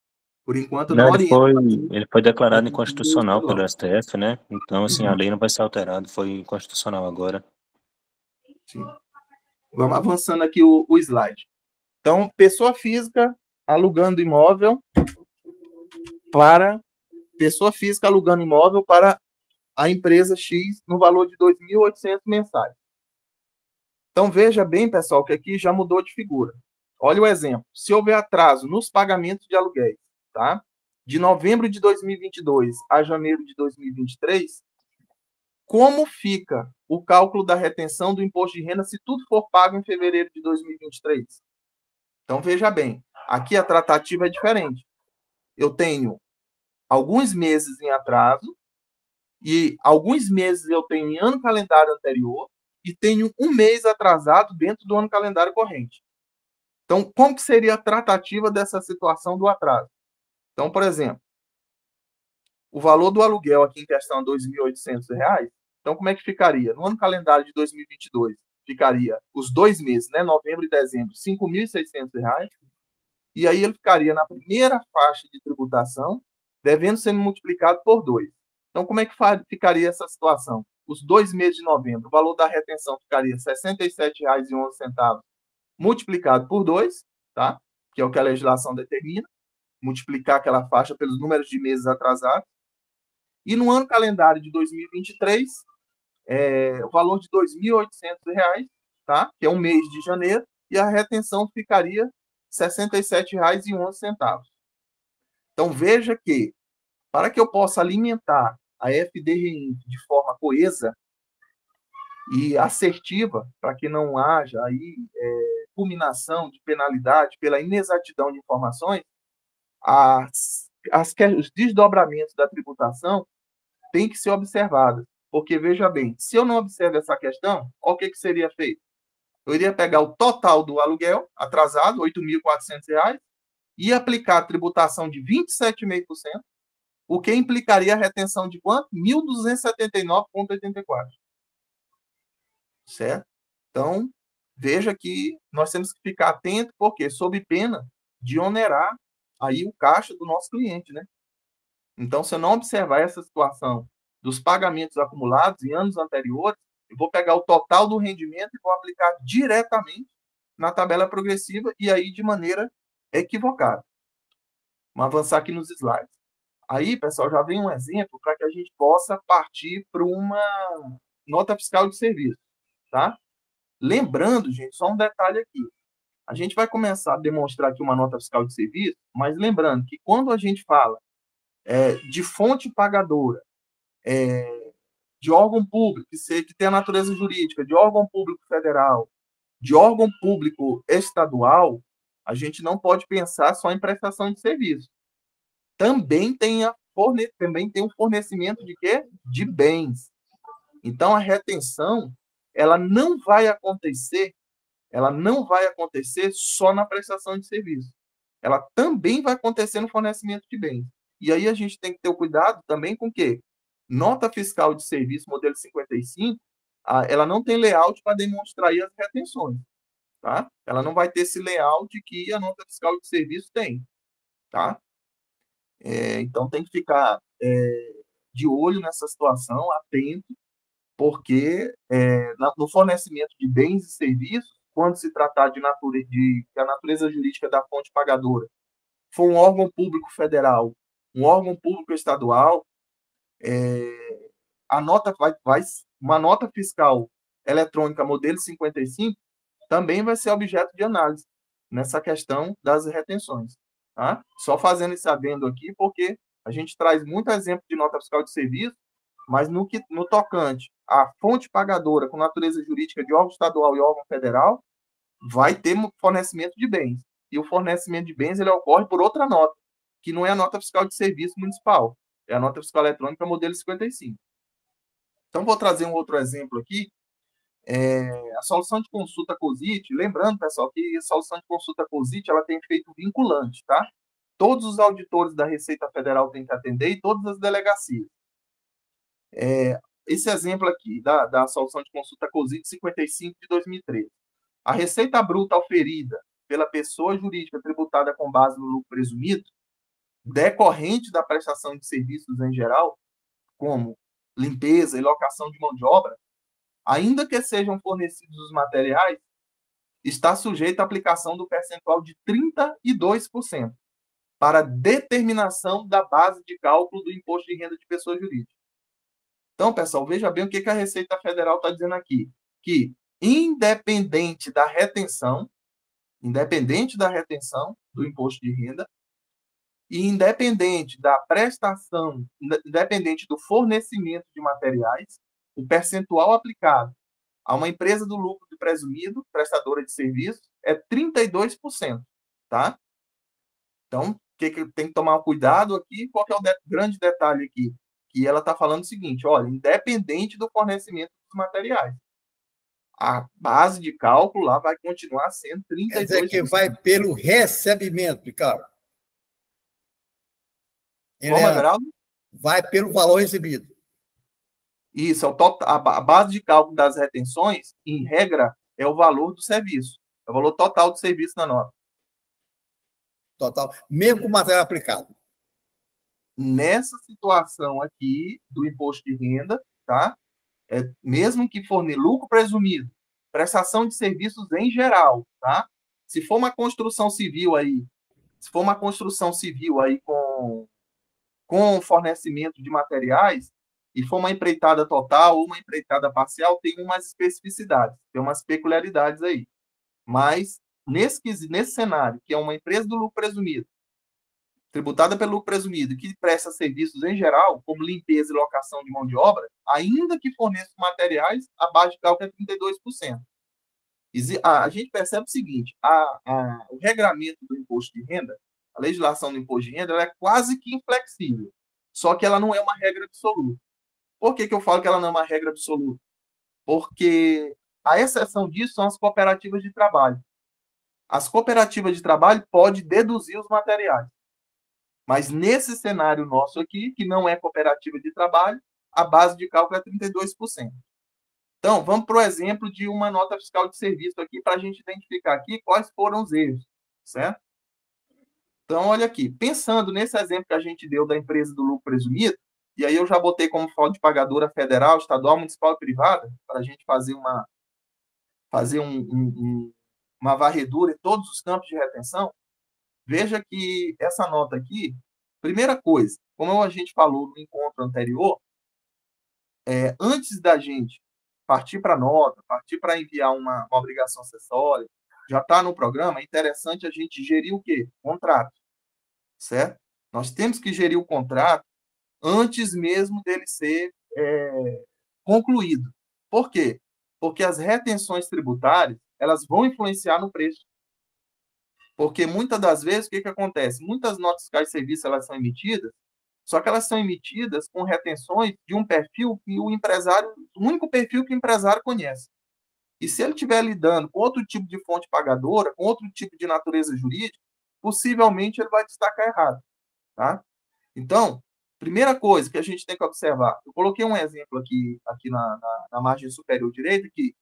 Por enquanto, eu não oriento. Ele foi declarado inconstitucional pelo STF, né? Então, assim, a lei não vai ser alterada, foi inconstitucional agora. Sim. Vamos avançando aqui o slide. Então, pessoa física alugando imóvel para a empresa X no valor de 2.800 mensais. Então, veja bem, pessoal, que aqui já mudou de figura. Olha o exemplo. Se houver atraso nos pagamentos de aluguéis, tá? De novembro de 2022 a janeiro de 2023, como fica o cálculo da retenção do imposto de renda se tudo for pago em fevereiro de 2023? Então, veja bem, aqui a tratativa é diferente. Eu tenho alguns meses em atraso e alguns meses eu tenho em ano calendário anterior e tenho um mês atrasado dentro do ano calendário corrente. Então, como que seria a tratativa dessa situação do atraso? Então, por exemplo, o valor do aluguel aqui em questão é R$ 2.800. Então, como é que ficaria? No ano calendário de 2022, ficaria os 2 meses, né, novembro e dezembro, R$ 5.600. E aí ele ficaria na primeira faixa de tributação, devendo ser multiplicado por 2. Então, como é que ficaria essa situação? Os 2 meses de novembro, o valor da retenção ficaria R$ 67,11 multiplicado por 2, tá? Que é o que a legislação determina, multiplicar aquela faixa pelos números de meses atrasados. E no ano calendário de 2023, o valor de R$ 2.800, tá? Que é um mês de janeiro, e a retenção ficaria R$ 67,11. Então, veja que, para que eu possa alimentar a FDRI de forma coesa e assertiva, para que não haja aí culminação de penalidade pela inexatidão de informações, os desdobramentos da tributação têm que ser observados. Porque, veja bem, se eu não observo essa questão, o que seria feito? Eu iria pegar o total do aluguel atrasado, R$ 8.400, e aplicar a tributação de 27,5%, o que implicaria a retenção de quanto? R$ 1.279,84. Certo? Então, veja que nós temos que ficar atento, porque sob pena de onerar aí o caixa do nosso cliente, né? Então, se eu não observar essa situação dos pagamentos acumulados em anos anteriores, eu vou pegar o total do rendimento e vou aplicar diretamente na tabela progressiva e aí de maneira equivocada. Vamos avançar aqui nos slides. Aí, pessoal, já vem um exemplo para que a gente possa partir para uma nota fiscal de serviço, tá? Lembrando, gente, só um detalhe aqui. A gente vai começar a demonstrar aqui uma nota fiscal de serviço, mas lembrando que quando a gente fala de fonte pagadora, de órgão público, que tem a natureza jurídica, de órgão público federal, de órgão público estadual, a gente não pode pensar só em prestação de serviço. Também tem um fornecimento de quê? De bens. Então, a retenção, ela não vai acontecer só na prestação de serviço. Ela também vai acontecer no fornecimento de bens. E aí a gente tem que ter o cuidado também com o quê? Nota fiscal de serviço, modelo 55, ela não tem layout para demonstrar aí as retenções, tá? Ela não vai ter esse layout que a nota fiscal de serviço tem, tá? Então, tem que ficar de olho nessa situação, atento, porque no fornecimento de bens e serviços, quando se tratar de que a natureza jurídica da fonte pagadora for um órgão público federal, um órgão público estadual, uma nota fiscal eletrônica modelo 55 também vai ser objeto de análise nessa questão das retenções. Tá? Só fazendo esse adendo aqui, porque a gente traz muito exemplo de nota fiscal de serviço, mas no tocante à fonte pagadora com natureza jurídica de órgão estadual e órgão federal, vai ter fornecimento de bens. E o fornecimento de bens ele ocorre por outra nota, que não é a nota fiscal de serviço municipal, é a nota fiscal eletrônica modelo 55. Então, vou trazer um outro exemplo aqui. A solução de consulta COSIT, lembrando, pessoal, que a solução de consulta COSIT ela tem efeito vinculante, tá? Todos os auditores da Receita Federal têm que atender e todas as delegacias. Esse exemplo aqui da solução de consulta COSIT 55 de 2013. A receita bruta oferida pela pessoa jurídica tributada com base no lucro presumido, decorrente da prestação de serviços em geral, como limpeza e locação de mão de obra, ainda que sejam fornecidos os materiais, está sujeito à aplicação do percentual de 32% para determinação da base de cálculo do imposto de renda de pessoa jurídica. Então, pessoal, veja bem o que a Receita Federal está dizendo aqui, que independente da retenção do imposto de renda, e independente da prestação, independente do fornecimento de materiais, o percentual aplicado a uma empresa do lucro presumido, prestadora de serviço, é 32%, tá? Então, que tem que tomar cuidado aqui? Qual que é o grande detalhe aqui? Que ela está falando o seguinte, olha, independente do fornecimento dos materiais, a base de cálculo lá vai continuar sendo 32%. Quer dizer que vai pelo recebimento, Ricardo. Como, Everaldo? Vai pelo valor recebido. Isso, a base de cálculo das retenções, em regra, é o valor do serviço. É o valor total do serviço na nota. Total, mesmo com o material aplicado. Nessa situação aqui do imposto de renda, tá? Mesmo que for lucro presumido, prestação de serviços em geral, tá? Se for uma construção civil aí com fornecimento de materiais, e for uma empreitada total ou uma empreitada parcial, tem umas especificidades, tem umas peculiaridades aí. Mas, nesse cenário, que é uma empresa do lucro presumido, tributada pelo lucro presumido, que presta serviços em geral, como limpeza e locação de mão de obra, ainda que forneça materiais, a base de cálculo é 32%. A gente percebe o seguinte, o regramento do imposto de renda, a legislação do imposto de renda, ela é quase que inflexível, só que ela não é uma regra absoluta. Por que eu falo que ela não é uma regra absoluta? Porque a exceção disso são as cooperativas de trabalho. As cooperativas de trabalho podem deduzir os materiais. Mas nesse cenário nosso aqui, que não é cooperativa de trabalho, a base de cálculo é 32%. Então, vamos para o exemplo de uma nota fiscal de serviço aqui, para a gente identificar aqui quais foram os erros, certo? Então, olha aqui, pensando nesse exemplo que a gente deu da empresa do lucro presumido, e aí eu já botei como fonte pagadora federal, estadual, municipal e privada, para a gente fazer uma varredura em todos os campos de retenção. Veja que essa nota aqui, primeira coisa, como a gente falou no encontro anterior, antes da gente partir para a nota, partir para enviar uma obrigação acessória, já está no programa, é interessante a gente gerir o quê? Contrato, certo? Nós temos que gerir o contrato antes mesmo dele ser concluído. Por quê? Porque as retenções tributárias, elas vão influenciar no preço. Porque muitas das vezes, o que acontece? Muitas notas fiscais de serviço elas são emitidas, só que elas são emitidas com retenções de um perfil que o único perfil que o empresário conhece. E se ele estiver lidando com outro tipo de fonte pagadora, com outro tipo de natureza jurídica, possivelmente ele vai destacar errado. Tá? Então, primeira coisa que a gente tem que observar, eu coloquei um exemplo aqui na margem superior direita, que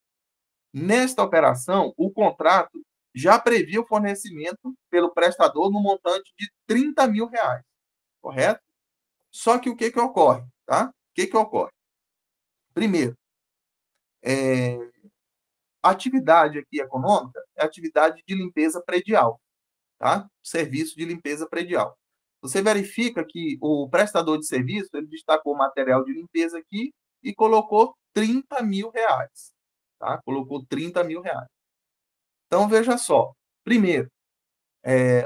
nesta operação, o contrato já previa o fornecimento pelo prestador no montante de R$30 mil, correto? Só que o que ocorre? Tá? O que ocorre? Primeiro, a atividade aqui econômica é a atividade de limpeza predial, tá? Serviço de limpeza predial. Você verifica que o prestador de serviço, ele destacou o material de limpeza aqui e colocou R$30 mil, tá? Colocou R$30 mil. Então, veja só. Primeiro,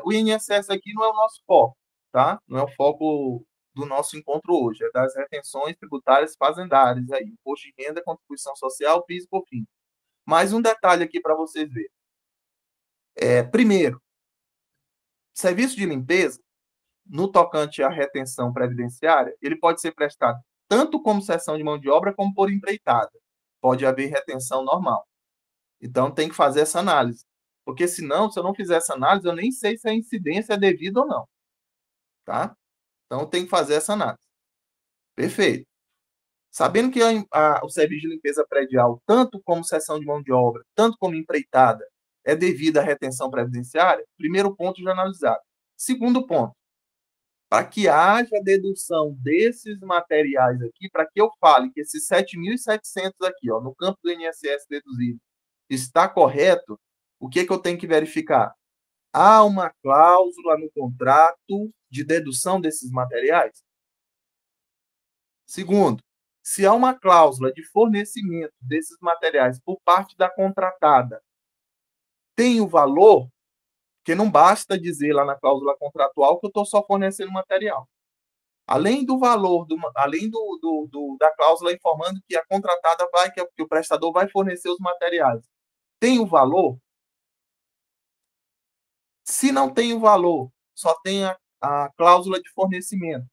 O INSS aqui não é o nosso foco, tá? Não é o foco do nosso encontro hoje, é das retenções tributárias fazendárias, aí, imposto de renda, contribuição social, PIS e COFINS. Mais um detalhe aqui para vocês verem. Primeiro, serviço de limpeza, no tocante à retenção previdenciária, ele pode ser prestado tanto como cessão de mão de obra, como por empreitada. Pode haver retenção normal. Então, tem que fazer essa análise. Porque, senão, se eu não fizer essa análise, eu nem sei se a incidência é devida ou não. Tá? Então, tem que fazer essa análise. Perfeito. Sabendo que o serviço de limpeza predial, tanto como cessão de mão de obra, tanto como empreitada, é devida à retenção previdenciária, primeiro ponto já analisado. Segundo ponto, para que haja dedução desses materiais aqui, para que eu fale que esses 7.700 aqui, ó, no campo do INSS deduzido, está correto, o que eu tenho que verificar? Há uma cláusula no contrato de dedução desses materiais? Segundo, se há uma cláusula de fornecimento desses materiais por parte da contratada, tem o valor? Porque não basta dizer lá na cláusula contratual que eu estou só fornecendo material. Além do valor, além da cláusula informando que a contratada que o prestador vai fornecer os materiais, tem o valor? Se não tem o valor, só tem a cláusula de fornecimento,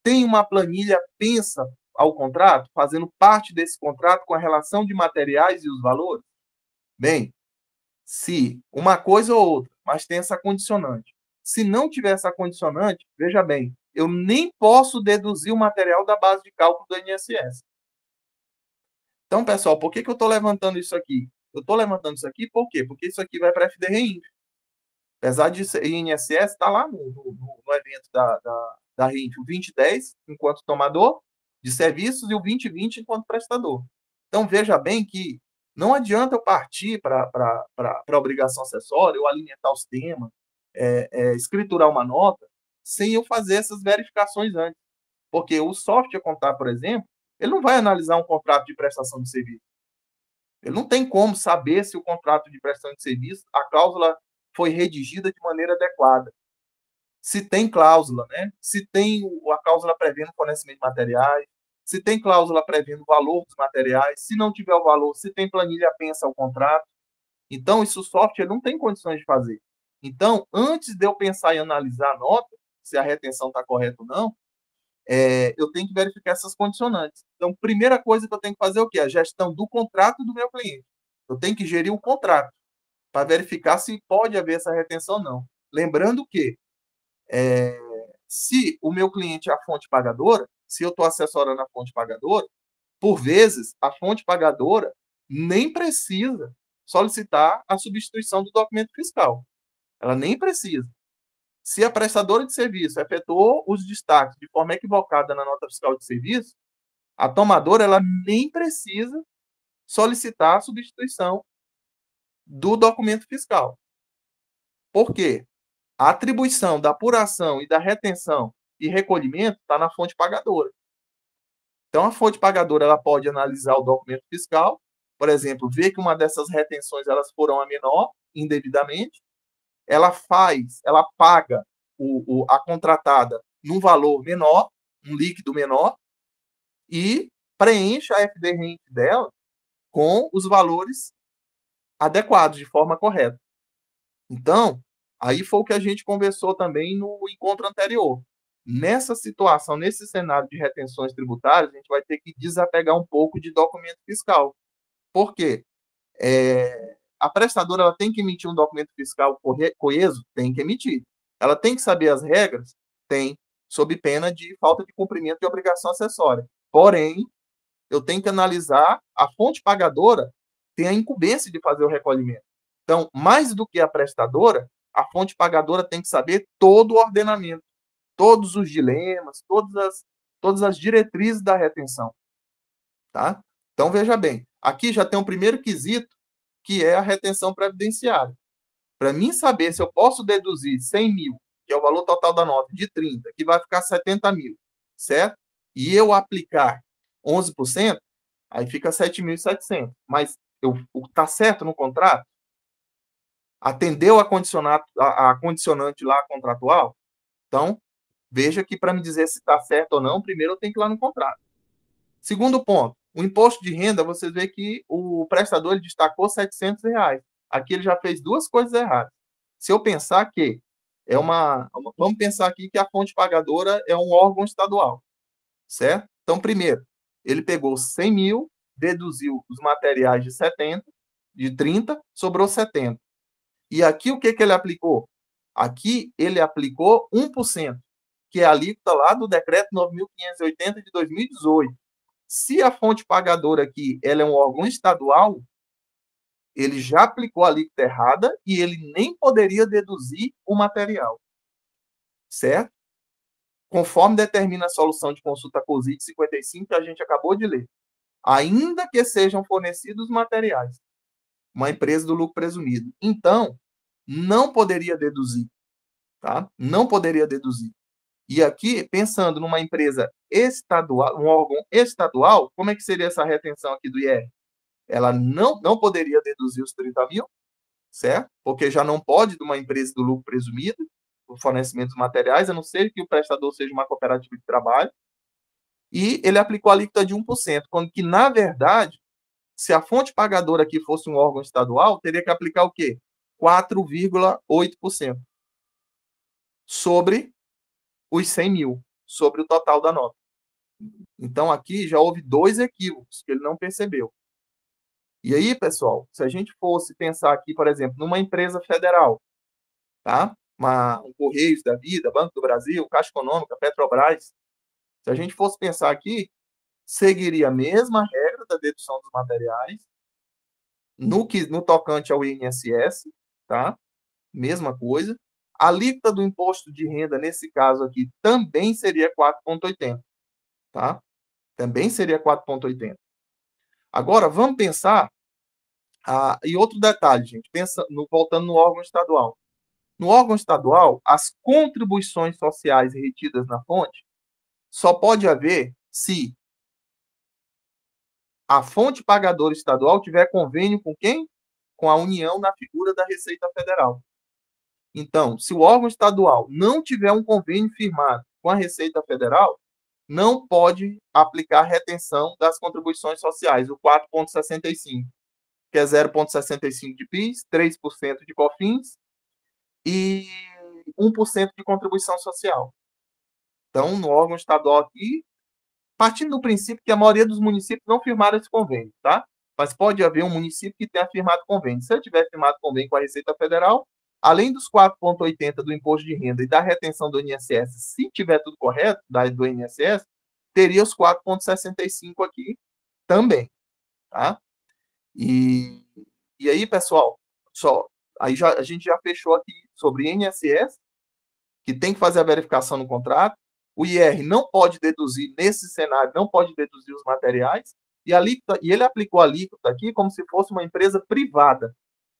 tem uma planilha pensa ao contrato, fazendo parte desse contrato com a relação de materiais e os valores? Bem, se uma coisa ou outra, mas tem essa condicionante. Se não tiver essa condicionante, veja bem, eu nem posso deduzir o material da base de cálculo do INSS. Então, pessoal, por que eu estou levantando isso aqui? Eu estou levantando isso aqui por quê? Porque isso aqui vai para a FD-REINF. Apesar de INSS estar lá no evento da REINF, o 2010 enquanto tomador de serviços e o 2020 enquanto prestador. Então, veja bem que não adianta eu partir para a obrigação acessória, eu alimentar os temas, escriturar uma nota, sem eu fazer essas verificações antes. Porque o software contábil, por exemplo, ele não vai analisar um contrato de prestação de serviço. Ele não tem como saber se o contrato de prestação de serviço, a cláusula foi redigida de maneira adequada. Se tem cláusula, né? Se tem a cláusula prevendo fornecimento de materiais, se tem cláusula prevendo o valor dos materiais, se não tiver o valor, se tem planilha pensa ao contrato. Então, isso o software não tem condições de fazer. Então, antes de eu pensar em analisar a nota, se a retenção está correta ou não, eu tenho que verificar essas condicionantes. Então, primeira coisa que eu tenho que fazer é o quê? A gestão do contrato do meu cliente. Eu tenho que gerir o contrato para verificar se pode haver essa retenção ou não. Lembrando que, se o meu cliente é a fonte pagadora, se eu estou assessorando a fonte pagadora, por vezes, a fonte pagadora nem precisa solicitar a substituição do documento fiscal. Ela nem precisa. Se a prestadora de serviço efetuou os destaques de forma equivocada na nota fiscal de serviço, a tomadora ela nem precisa solicitar a substituição do documento fiscal. Por quê? A atribuição da apuração e da retenção e recolhimento está na fonte pagadora. Então, a fonte pagadora ela pode analisar o documento fiscal, por exemplo, ver que uma dessas retenções elas foram a menor, indevidamente, ela paga a contratada num valor menor, um líquido menor, e preenche a FD-REINF dela com os valores adequados, de forma correta. Então, aí foi o que a gente conversou também no encontro anterior. Nessa situação, nesse cenário de retenções tributárias, a gente vai ter que desapegar um pouco de documento fiscal. Por quê? A prestadora ela tem que emitir um documento fiscal coeso? Tem que emitir. Ela tem que saber as regras? Tem, sob pena de falta de cumprimento de obrigação acessória. Porém, eu tenho que analisar, a fonte pagadora tem a incumbência de fazer o recolhimento. Então, mais do que a prestadora, a fonte pagadora tem que saber todo o ordenamento, todos os dilemas, todas as diretrizes da retenção. Tá? Então, veja bem, aqui já tem um primeiro quesito, que é a retenção previdenciária. Para mim saber se eu posso deduzir 100 mil, que é o valor total da nota, de 30, que vai ficar 70 mil, certo? E eu aplicar 11%, aí fica 7.700. Mas está certo no contrato? Atendeu a condicionante lá contratual? Então, veja que para me dizer se está certo ou não, primeiro eu tenho que ir lá no contrato. Segundo ponto, o imposto de renda, você vê que o prestador ele destacou R$700. Aqui ele já fez duas coisas erradas. Se eu pensar que vamos pensar aqui que a fonte pagadora é um órgão estadual, certo? Então, primeiro, ele pegou 100 mil, deduziu os materiais de 30, sobrou 70. E aqui o que ele aplicou? Aqui ele aplicou 1%, que é a alíquota lá do decreto 9.580 de 2018. Se a fonte pagadora aqui ela é um órgão estadual, ele já aplicou a alíquota errada e ele nem poderia deduzir o material. Certo? Conforme determina a solução de consulta COSIT 55, que a gente acabou de ler. Ainda que sejam fornecidos materiais. Uma empresa do lucro presumido. Então, não poderia deduzir. Tá? Não poderia deduzir. E aqui, pensando numa empresa estadual, um órgão estadual, como é que seria essa retenção aqui do IR? Ela não poderia deduzir os 30 mil, certo? Porque já não pode de uma empresa do lucro presumido, o fornecimento dos materiais, a não ser que o prestador seja uma cooperativa de trabalho. E ele aplicou a alíquota de 1%, quando que, na verdade, se a fonte pagadora aqui fosse um órgão estadual, teria que aplicar o quê? 4,8% sobre os 100 mil, sobre o total da nota. Então, aqui já houve 2 equívocos que ele não percebeu. E aí, pessoal, se a gente fosse pensar aqui, por exemplo, numa empresa federal, tá? Um Correios da Vida, Banco do Brasil, Caixa Econômica, Petrobras, se a gente fosse pensar aqui, seguiria a mesma regra da dedução dos materiais, no tocante ao INSS, tá? Mesma coisa. A alíquota do imposto de renda, nesse caso aqui, também seria 4,80, tá? Também seria 4,80. Agora, vamos pensar, e outro detalhe, gente, voltando no órgão estadual. No órgão estadual, as contribuições sociais retidas na fonte só pode haver se a fonte pagadora estadual tiver convênio com quem? Com a União na figura da Receita Federal. Então, se o órgão estadual não tiver um convênio firmado com a Receita Federal, não pode aplicar retenção das contribuições sociais, o 4,65, que é 0,65 de PIS, 3% de COFINS e 1% de contribuição social. Então, no órgão estadual aqui, partindo do princípio que a maioria dos municípios não firmaram esse convênio, tá? Mas pode haver um município que tenha firmado convênio. Se ele tiver firmado convênio com a Receita Federal, além dos 4,80 do imposto de renda e da retenção do INSS, se tiver tudo correto, do INSS, teria os 4,65 aqui também, tá? E aí, pessoal, a gente já fechou aqui sobre INSS, que tem que fazer a verificação no contrato. O IR não pode deduzir, nesse cenário, não pode deduzir os materiais, e ele aplicou a alíquota aqui como se fosse uma empresa privada.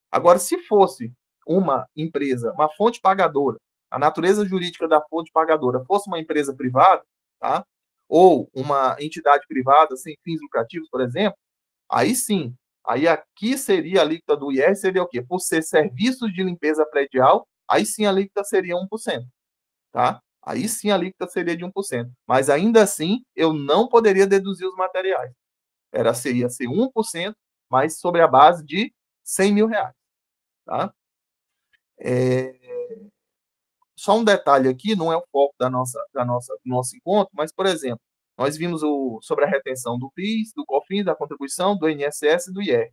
Agora, se fosse uma empresa, uma fonte pagadora, a natureza jurídica da fonte pagadora fosse uma empresa privada, tá? Ou uma entidade privada sem fins lucrativos, por exemplo, aí sim, aí aqui seria a alíquota do IR, seria o quê? Por ser serviços de limpeza predial, aí sim a alíquota seria 1%, tá? Aí sim a alíquota seria de 1%. Mas ainda assim, eu não poderia deduzir os materiais. Ia ser 1%, mas sobre a base de 100 mil reais. Tá? Só um detalhe aqui, não é o foco do nosso encontro, mas, por exemplo, nós vimos sobre a retenção do PIS, do COFINS, da contribuição, do INSS e do IR.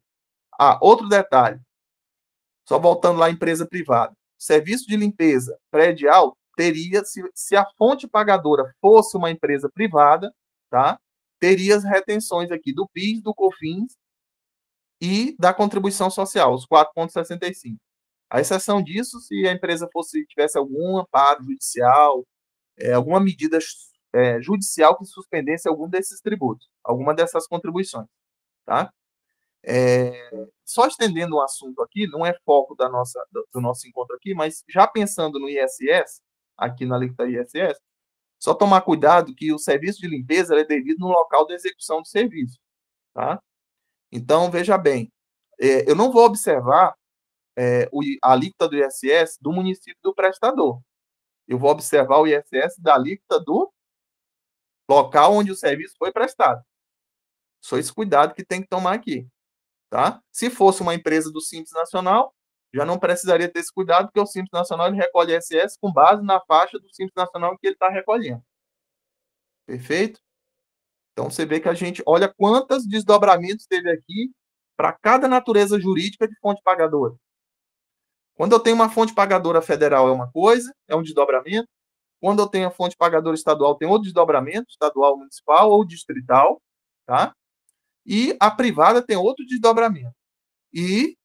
Outro detalhe, só voltando lá à empresa privada. Serviço de limpeza predial teria, se a fonte pagadora fosse uma empresa privada, tá? Teria as retenções aqui do PIS, do COFINS e da contribuição social, os 4,65. A exceção disso, se a empresa tivesse algum amparo judicial, alguma medida judicial que suspendesse algum desses tributos, alguma dessas contribuições, tá? Só estendendo o assunto aqui, não é foco do nosso encontro aqui, mas já pensando no ISS, aqui na alíquota ISS, só tomar cuidado que o serviço de limpeza é devido no local da execução do serviço, tá? Então, veja bem, eu não vou observar a alíquota do ISS do município do prestador. Eu vou observar o ISS da alíquota do local onde o serviço foi prestado. Só esse cuidado que tem que tomar aqui. Tá? Se fosse uma empresa do Simples Nacional, já não precisaria ter esse cuidado, porque o Simples Nacional ele recolhe ISS com base na faixa do Simples Nacional que ele está recolhendo. Perfeito? Então, você vê que a gente olha quantos desdobramentos teve aqui para cada natureza jurídica de fonte pagadora. Quando eu tenho uma fonte pagadora federal é uma coisa, é um desdobramento. Quando eu tenho a fonte pagadora estadual, tem outro desdobramento, estadual, municipal ou distrital, tá? E a privada tem outro desdobramento. E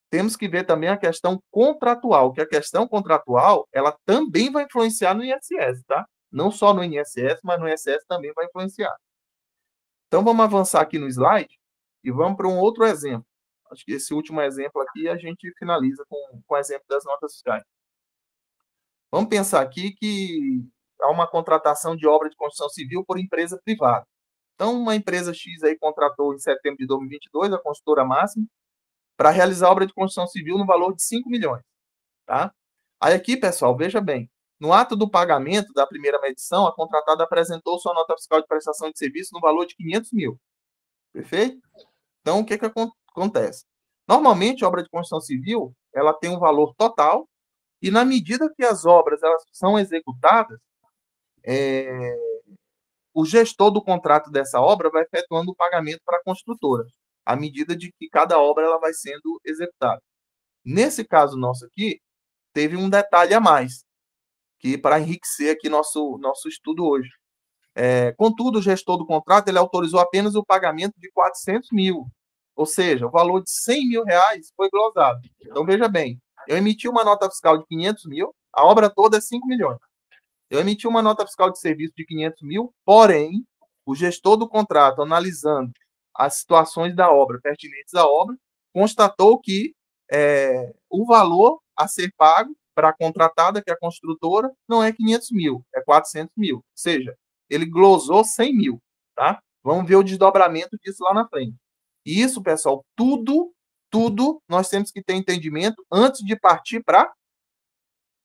temos que ver também a questão contratual, que a questão contratual, ela também vai influenciar no ISS, tá? Não só no INSS, mas no ISS também vai influenciar. Então, vamos avançar aqui no slide e vamos para um outro exemplo. Acho que esse último exemplo aqui a gente finaliza com o exemplo das notas fiscais. Vamos pensar aqui que há uma contratação de obra de construção civil por empresa privada. Então, uma empresa X aí contratou em setembro de 2022 a construtora Máxima para realizar a obra de construção civil no valor de 5 milhões. Tá? Aí aqui, pessoal, veja bem. No ato do pagamento da primeira medição, a contratada apresentou sua nota fiscal de prestação de serviço no valor de 500 mil. Perfeito? Então, o que acontece? Normalmente, a obra de construção civil ela tem um valor total e, na medida que as obras elas são executadas, o gestor do contrato dessa obra vai efetuando o pagamento para a construtora, à medida de que cada obra ela vai sendo executada. Nesse caso nosso aqui, teve um detalhe a mais, que para enriquecer aqui nosso estudo hoje. Contudo, o gestor do contrato ele autorizou apenas o pagamento de 400 mil, ou seja, o valor de 100 mil reais foi glosado. Então, veja bem, eu emiti uma nota fiscal de 500 mil, a obra toda é 5 milhões. Eu emiti uma nota fiscal de serviço de 500 mil, porém, o gestor do contrato, analisando as situações da obra, pertinentes à obra, constatou que o valor a ser pago para a contratada, que é a construtora, não é 500 mil, é 400 mil. Ou seja, ele glosou 100 mil, tá? Vamos ver o desdobramento disso lá na frente. E isso, pessoal, tudo nós temos que ter entendimento antes de partir para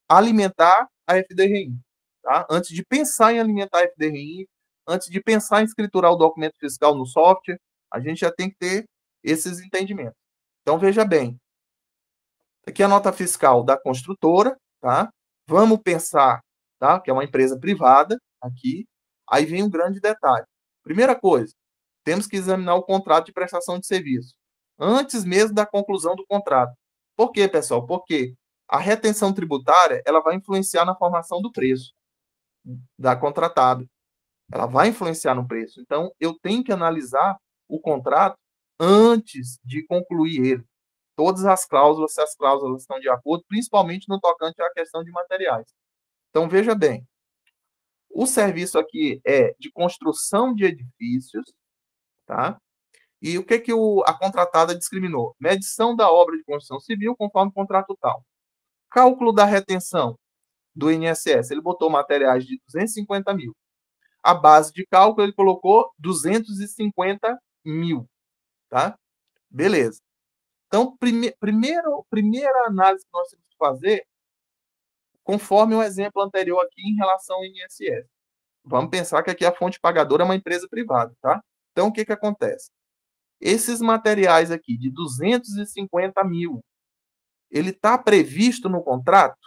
alimentar a FDRI. Tá? Antes de pensar em alimentar a FDRI, antes de pensar em escriturar o documento fiscal no software, a gente já tem que ter esses entendimentos. Então, veja bem. Aqui é a nota fiscal da construtora, tá? Vamos pensar, tá? Que é uma empresa privada, aqui. Aí vem um grande detalhe. Primeira coisa, temos que examinar o contrato de prestação de serviço, antes mesmo da conclusão do contrato. Por quê, pessoal? Porque a retenção tributária, ela vai influenciar na formação do preço da contratada. Ela vai influenciar no preço. Então, eu tenho que analisar o contrato antes de concluir ele. Todas as cláusulas, se as cláusulas estão de acordo, principalmente no tocante à questão de materiais. Então, veja bem, o serviço aqui é de construção de edifícios, tá? E o que a contratada discriminou? Medição da obra de construção civil conforme o contrato tal. Cálculo da retenção do INSS, ele botou materiais de 250 mil. A base de cálculo, ele colocou 250 mil, tá? Beleza. Então, primeira análise que nós temos que fazer, conforme o exemplo anterior aqui em relação ao INSS. Vamos pensar que aqui a fonte pagadora é uma empresa privada, tá? Então, o que acontece? Esses materiais aqui de 250 mil, ele está previsto no contrato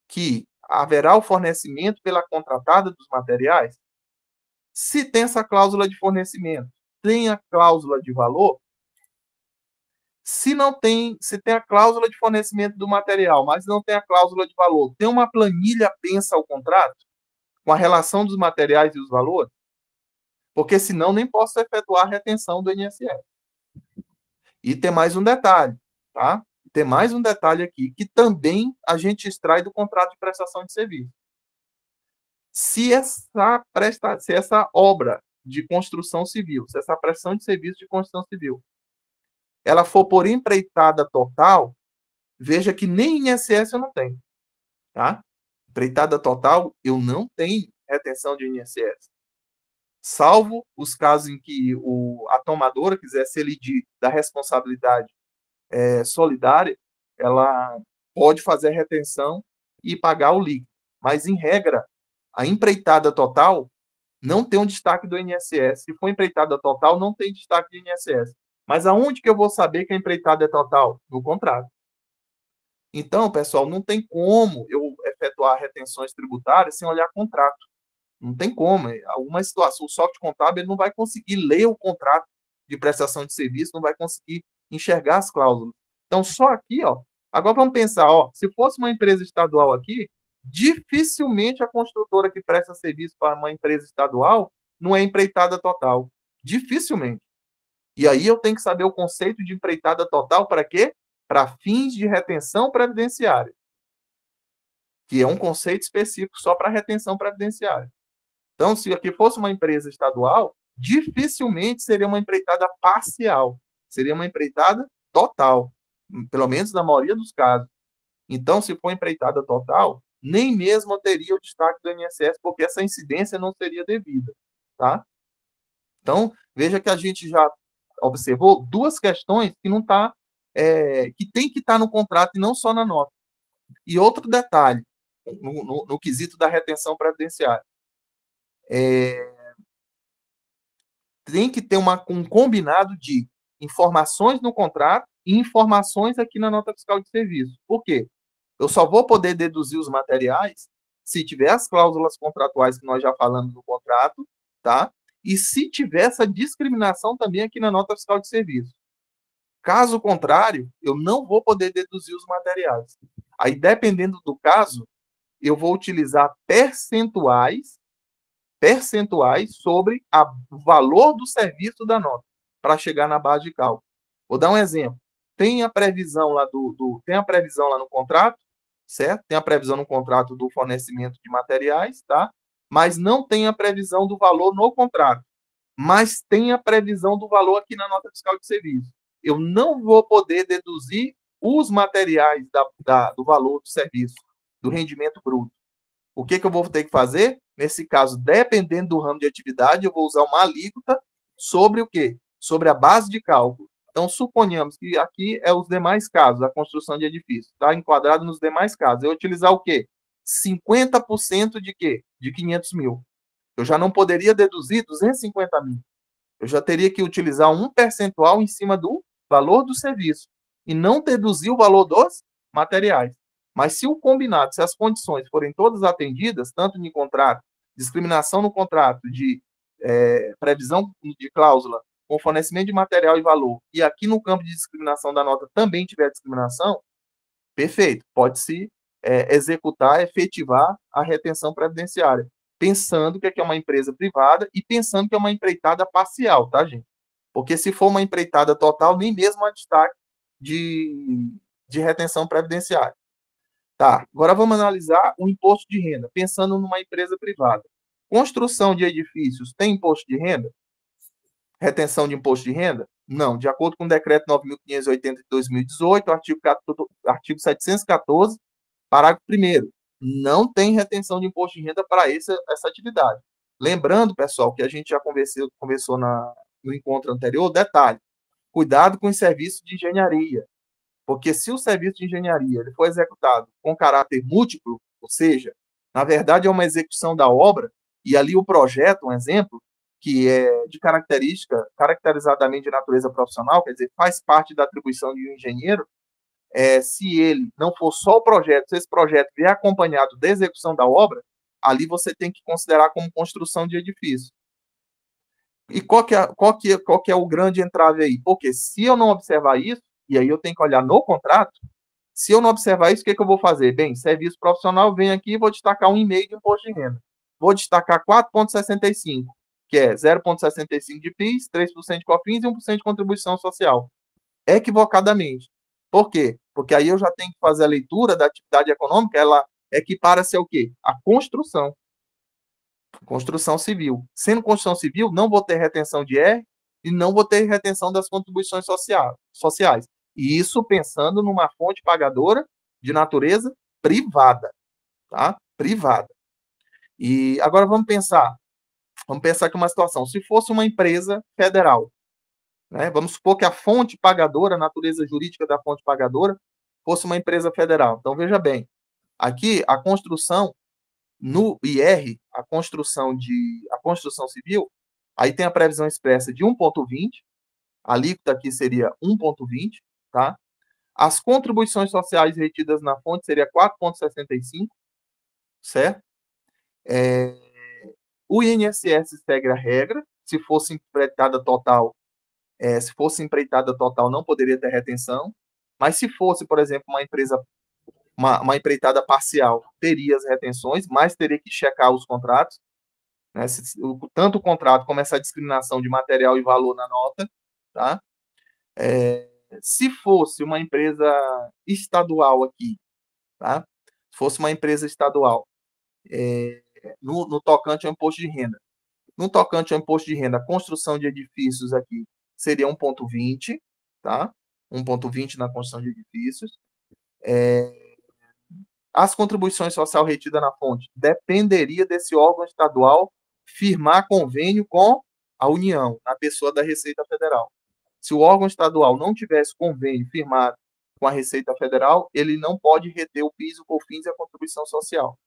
que haverá o fornecimento pela contratada dos materiais? Se tem essa cláusula de fornecimento, tem a cláusula de valor? Se não tem, se tem a cláusula de fornecimento do material, mas não tem a cláusula de valor, tem uma planilha pensa ao contrato com a relação dos materiais e os valores? Porque senão nem posso efetuar a retenção do INSS. E tem mais um detalhe, tá? Tem mais um detalhe aqui, que também a gente extrai do contrato de prestação de serviço. Se essa obra de construção civil, se essa prestação de serviço de construção civil, ela for por empreitada total, veja que nem INSS eu não tenho, tá? Empreitada total, eu não tenho retenção de INSS. Salvo os casos em que a tomadora quiser se elidir da responsabilidade solidária, ela pode fazer a retenção e pagar o líquido. Mas, em regra, a empreitada total não tem um destaque do INSS. Se for empreitada total, não tem destaque do INSS. Mas aonde que eu vou saber que a empreitada é total? No contrato. Então, pessoal, não tem como eu efetuar retenções tributárias sem olhar contrato. Não tem como. Alguma situação, o software contábil ele não vai conseguir ler o contrato de prestação de serviço, não vai conseguir enxergar as cláusulas. Então, só aqui, ó. Agora vamos pensar, ó, se fosse uma empresa estadual aqui, dificilmente a construtora que presta serviço para uma empresa estadual não é empreitada total. Dificilmente. E aí eu tenho que saber o conceito de empreitada total para quê? Para fins de retenção previdenciária. Que é um conceito específico só para retenção previdenciária. Então, se aqui fosse uma empresa estadual, dificilmente seria uma empreitada parcial. Seria uma empreitada total. Pelo menos na maioria dos casos. Então, se for empreitada total, nem mesmo teria o destaque do INSS, porque essa incidência não seria devida. Tá? Então, veja que a gente já observou duas questões que não tá, que tem que estar no contrato e não só na nota. E outro detalhe, no quesito da retenção previdenciária. Tem que ter um combinado de informações no contrato e informações aqui na nota fiscal de serviço. Por quê? Eu só vou poder deduzir os materiais se tiver as cláusulas contratuais que nós já falamos no contrato, tá? E se tiver essa discriminação também aqui na nota fiscal de serviço. Caso contrário, eu não vou poder deduzir os materiais. Aí, dependendo do caso, eu vou utilizar percentuais sobre o valor do serviço da nota, para chegar na base de cálculo. Vou dar um exemplo. Tem a previsão lá tem a previsão lá no contrato, certo? Tem a previsão no contrato do fornecimento de materiais, tá? Mas não tem a previsão do valor no contrato. Mas tem a previsão do valor aqui na nota fiscal de serviço. Eu não vou poder deduzir os materiais do valor do serviço, do rendimento bruto. O que eu vou ter que fazer? Nesse caso, dependendo do ramo de atividade, eu vou usar uma alíquota sobre o quê? Sobre a base de cálculo. Então, suponhamos que aqui é os demais casos, a construção de edifício. Está enquadrado nos demais casos. Eu vou utilizar o quê? 50% de quê? De 500 mil. Eu já não poderia deduzir 250 mil. Eu já teria que utilizar um percentual em cima do valor do serviço e não deduzir o valor dos materiais. Mas se o combinado, se as condições forem todas atendidas, tanto em contrato, discriminação no contrato, de previsão de cláusula, com fornecimento de material e valor, e aqui no campo de discriminação da nota também tiver discriminação, perfeito, pode-se executar, efetivar a retenção previdenciária, pensando que aqui é uma empresa privada e pensando que é uma empreitada parcial, tá, gente? Porque se for uma empreitada total, nem mesmo há destaque de retenção previdenciária. Tá, agora vamos analisar o imposto de renda, pensando numa empresa privada. Construção de edifícios tem imposto de renda? Retenção de imposto de renda? Não. De acordo com o decreto 9.580 de 2018, artigo 714, parágrafo 1º, não tem retenção de imposto de renda para essa atividade. Lembrando, pessoal, que a gente já conversou no encontro anterior, detalhe, cuidado com os serviços de engenharia. Porque se o serviço de engenharia ele for executado com caráter múltiplo, ou seja, na verdade é uma execução da obra, e ali o projeto, um exemplo, que é de caracterizadamente de natureza profissional, quer dizer, faz parte da atribuição de um engenheiro, se ele não for só o projeto, se esse projeto vier acompanhado da execução da obra, ali você tem que considerar como construção de edifício. E qual que é o grande entrave aí? Porque se eu não observar isso, e aí eu tenho que olhar no contrato, se eu não observar isso, o que eu vou fazer? Bem, serviço profissional, venho aqui e vou destacar 1,5% de imposto de renda. Vou destacar 4,65%, que é 0,65% de PIS, 3% de COFINS e 1% de contribuição social. Equivocadamente. Por quê? Porque aí eu já tenho que fazer a leitura da atividade econômica, ela equipara-se ao quê? A construção. Construção civil. Sendo construção civil, não vou ter retenção de R e não vou ter retenção das contribuições sociais. E isso pensando numa fonte pagadora de natureza privada. Tá? Privada. E agora vamos pensar aqui uma situação. Se fosse uma empresa federal, né? Vamos supor que a fonte pagadora, a natureza jurídica da fonte pagadora, fosse uma empresa federal. Então, veja bem, aqui a construção no IR, a construção civil, aí tem a previsão expressa de 1,20, a alíquota aqui seria 1,20, tá? As contribuições sociais retidas na fonte seria 4,65, certo? O INSS segue a regra, se fosse empreitada total, não poderia ter retenção, mas se fosse, por exemplo, uma empreitada parcial, teria as retenções, mas teria que checar os contratos, né? Tanto o contrato como essa discriminação de material e valor na nota, tá? Se fosse uma empresa estadual aqui, tá? Se fosse uma empresa estadual, no tocante ao imposto de renda. No tocante ao imposto de renda, a construção de edifícios aqui seria 1,20, tá? 1,20 na construção de edifícios. As contribuições social retidas na fonte dependeria desse órgão estadual firmar convênio com a União, na pessoa da Receita Federal. Se o órgão estadual não tivesse convênio firmado com a Receita Federal, ele não pode reter o PIS, o COFINS e a contribuição social.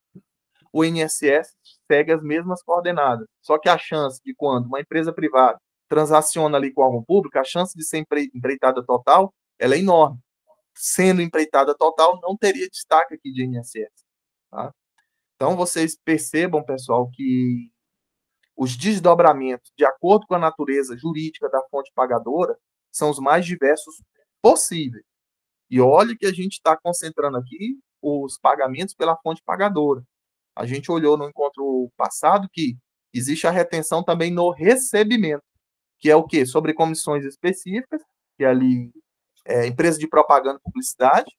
O INSS segue as mesmas coordenadas, só que a chance de quando uma empresa privada transaciona ali com o órgão público, a chance de ser empreitada total, ela é enorme. Sendo empreitada total, não teria destaque aqui de INSS. Tá? Então, vocês percebam, pessoal, que os desdobramentos, de acordo com a natureza jurídica da fonte pagadora, são os mais diversos possíveis. E olha que a gente está concentrando aqui os pagamentos pela fonte pagadora. A gente olhou no encontro passado que existe a retenção também no recebimento, que é o quê? Sobre comissões específicas, que é ali empresa de propaganda e publicidade,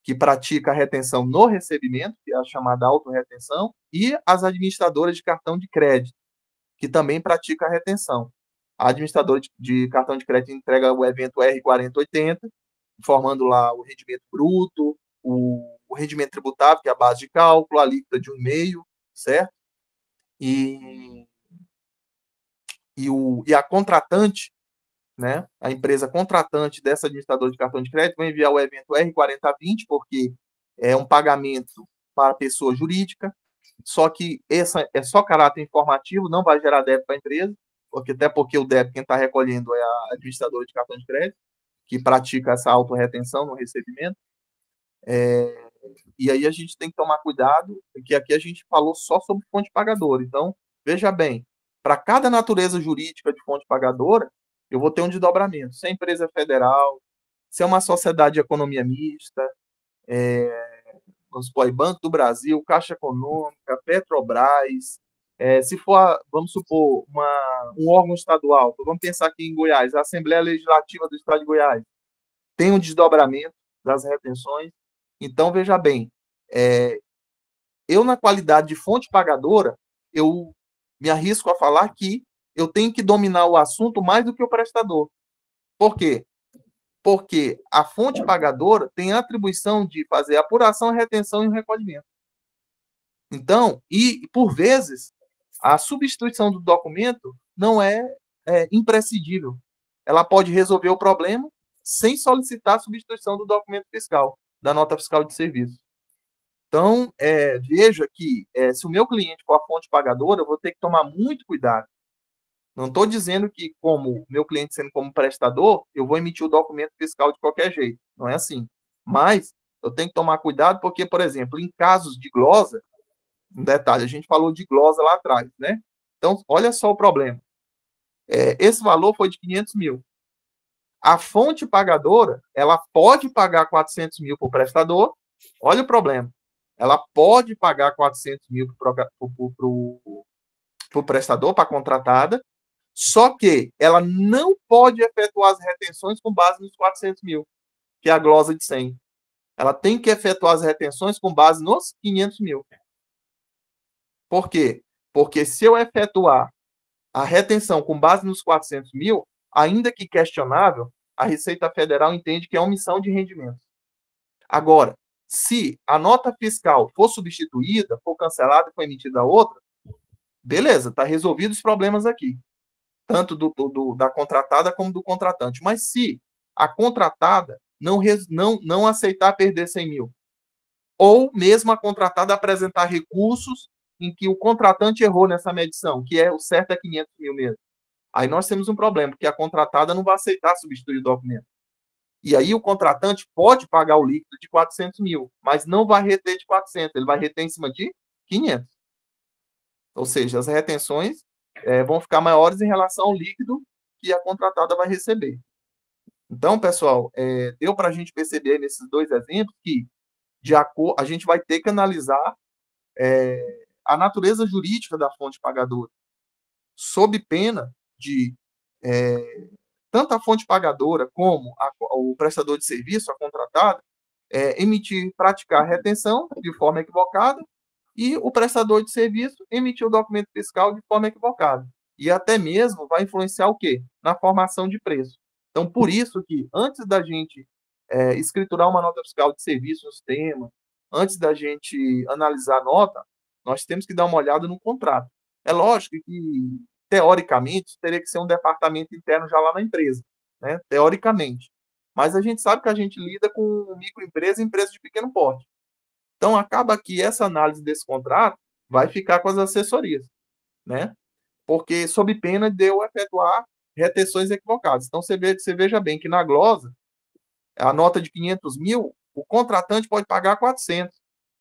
que pratica a retenção no recebimento, que é a chamada autorretenção, e as administradoras de cartão de crédito, que também pratica a retenção. A administradora de cartão de crédito entrega o evento R4080, informando lá o rendimento bruto, o rendimento tributável, que é a base de cálculo, a alíquota de 1,5%, certo? E a contratante, né, a empresa contratante dessa administradora de cartão de crédito vai enviar o evento R4020, porque é um pagamento para pessoa jurídica, só que essa é só caráter informativo, não vai gerar débito para a empresa, até porque o débito quem está recolhendo é a administradora de cartão de crédito, que pratica essa autorretenção no recebimento. E aí a gente tem que tomar cuidado, porque aqui a gente falou só sobre fonte pagadora. Então, veja bem, para cada natureza jurídica de fonte pagadora, eu vou ter um desdobramento. Se é empresa federal, se é uma sociedade de economia mista, vamos supor, Banco do Brasil, Caixa Econômica, Petrobras, se for, vamos supor, um órgão estadual, vamos pensar aqui em Goiás, a Assembleia Legislativa do Estado de Goiás, tem um desdobramento das retenções. Então, veja bem, eu, na qualidade de fonte pagadora, eu me arrisco a falar que eu tenho que dominar o assunto mais do que o prestador. Por quê? Porque a fonte pagadora tem a atribuição de fazer a apuração, a retenção e o recolhimento. Então, e por vezes, a substituição do documento não é imprescindível. Ela pode resolver o problema sem solicitar a substituição do documento fiscal, da nota fiscal de serviço. Então, veja que se o meu cliente for a fonte pagadora, eu vou ter que tomar muito cuidado. Não estou dizendo que, como meu cliente sendo como prestador, eu vou emitir o documento fiscal de qualquer jeito. Não é assim. Mas eu tenho que tomar cuidado porque, por exemplo, em casos de glosa, um detalhe, a gente falou de glosa lá atrás, né? Então, olha só o problema. Esse valor foi de 500 mil. A fonte pagadora, ela pode pagar 400 mil para o prestador. Olha o problema. Ela pode pagar 400 mil para o prestador, para a contratada, só que ela não pode efetuar as retenções com base nos 400 mil, que é a glosa de 100. Ela tem que efetuar as retenções com base nos 500 mil. Por quê? Porque se eu efetuar a retenção com base nos 400 mil, ainda que questionável, a Receita Federal entende que é omissão de rendimentos. Agora, se a nota fiscal for substituída, for cancelada e for emitida outra, beleza, está resolvido os problemas aqui. tanto da contratada como do contratante. Mas se a contratada não aceitar perder 100 mil, ou mesmo a contratada apresentar recursos em que o contratante errou nessa medição, que o certo é 500 mil mesmo. Aí nós temos um problema, porque a contratada não vai aceitar substituir o documento. E aí o contratante pode pagar o líquido de 400 mil, mas não vai reter de 400, ele vai reter em cima de 500. Ou seja, as retenções vão ficar maiores em relação ao líquido que a contratada vai receber. Então, pessoal, deu para a gente perceber nesses dois exemplos que a gente vai ter que analisar a natureza jurídica da fonte pagadora, sob pena de tanto a fonte pagadora como o prestador de serviço, a contratada, praticar retenção de forma equivocada e o prestador de serviço emitir o documento fiscal de forma equivocada. E até mesmo vai influenciar o quê? Na formação de preço. Então, por isso que antes da gente escriturar uma nota fiscal de serviço no sistema, antes da gente analisar a nota, nós temos que dar uma olhada no contrato. É lógico que, teoricamente, teria que ser um departamento interno já lá na empresa, né? Teoricamente. Mas a gente sabe que a gente lida com microempresa e empresa de pequeno porte. Então, acaba que essa análise desse contrato vai ficar com as assessorias, né? Porque, sob pena de eu efetuar retenções equivocadas. Então, você veja bem que na glosa, a nota de 500 mil, o contratante pode pagar 400.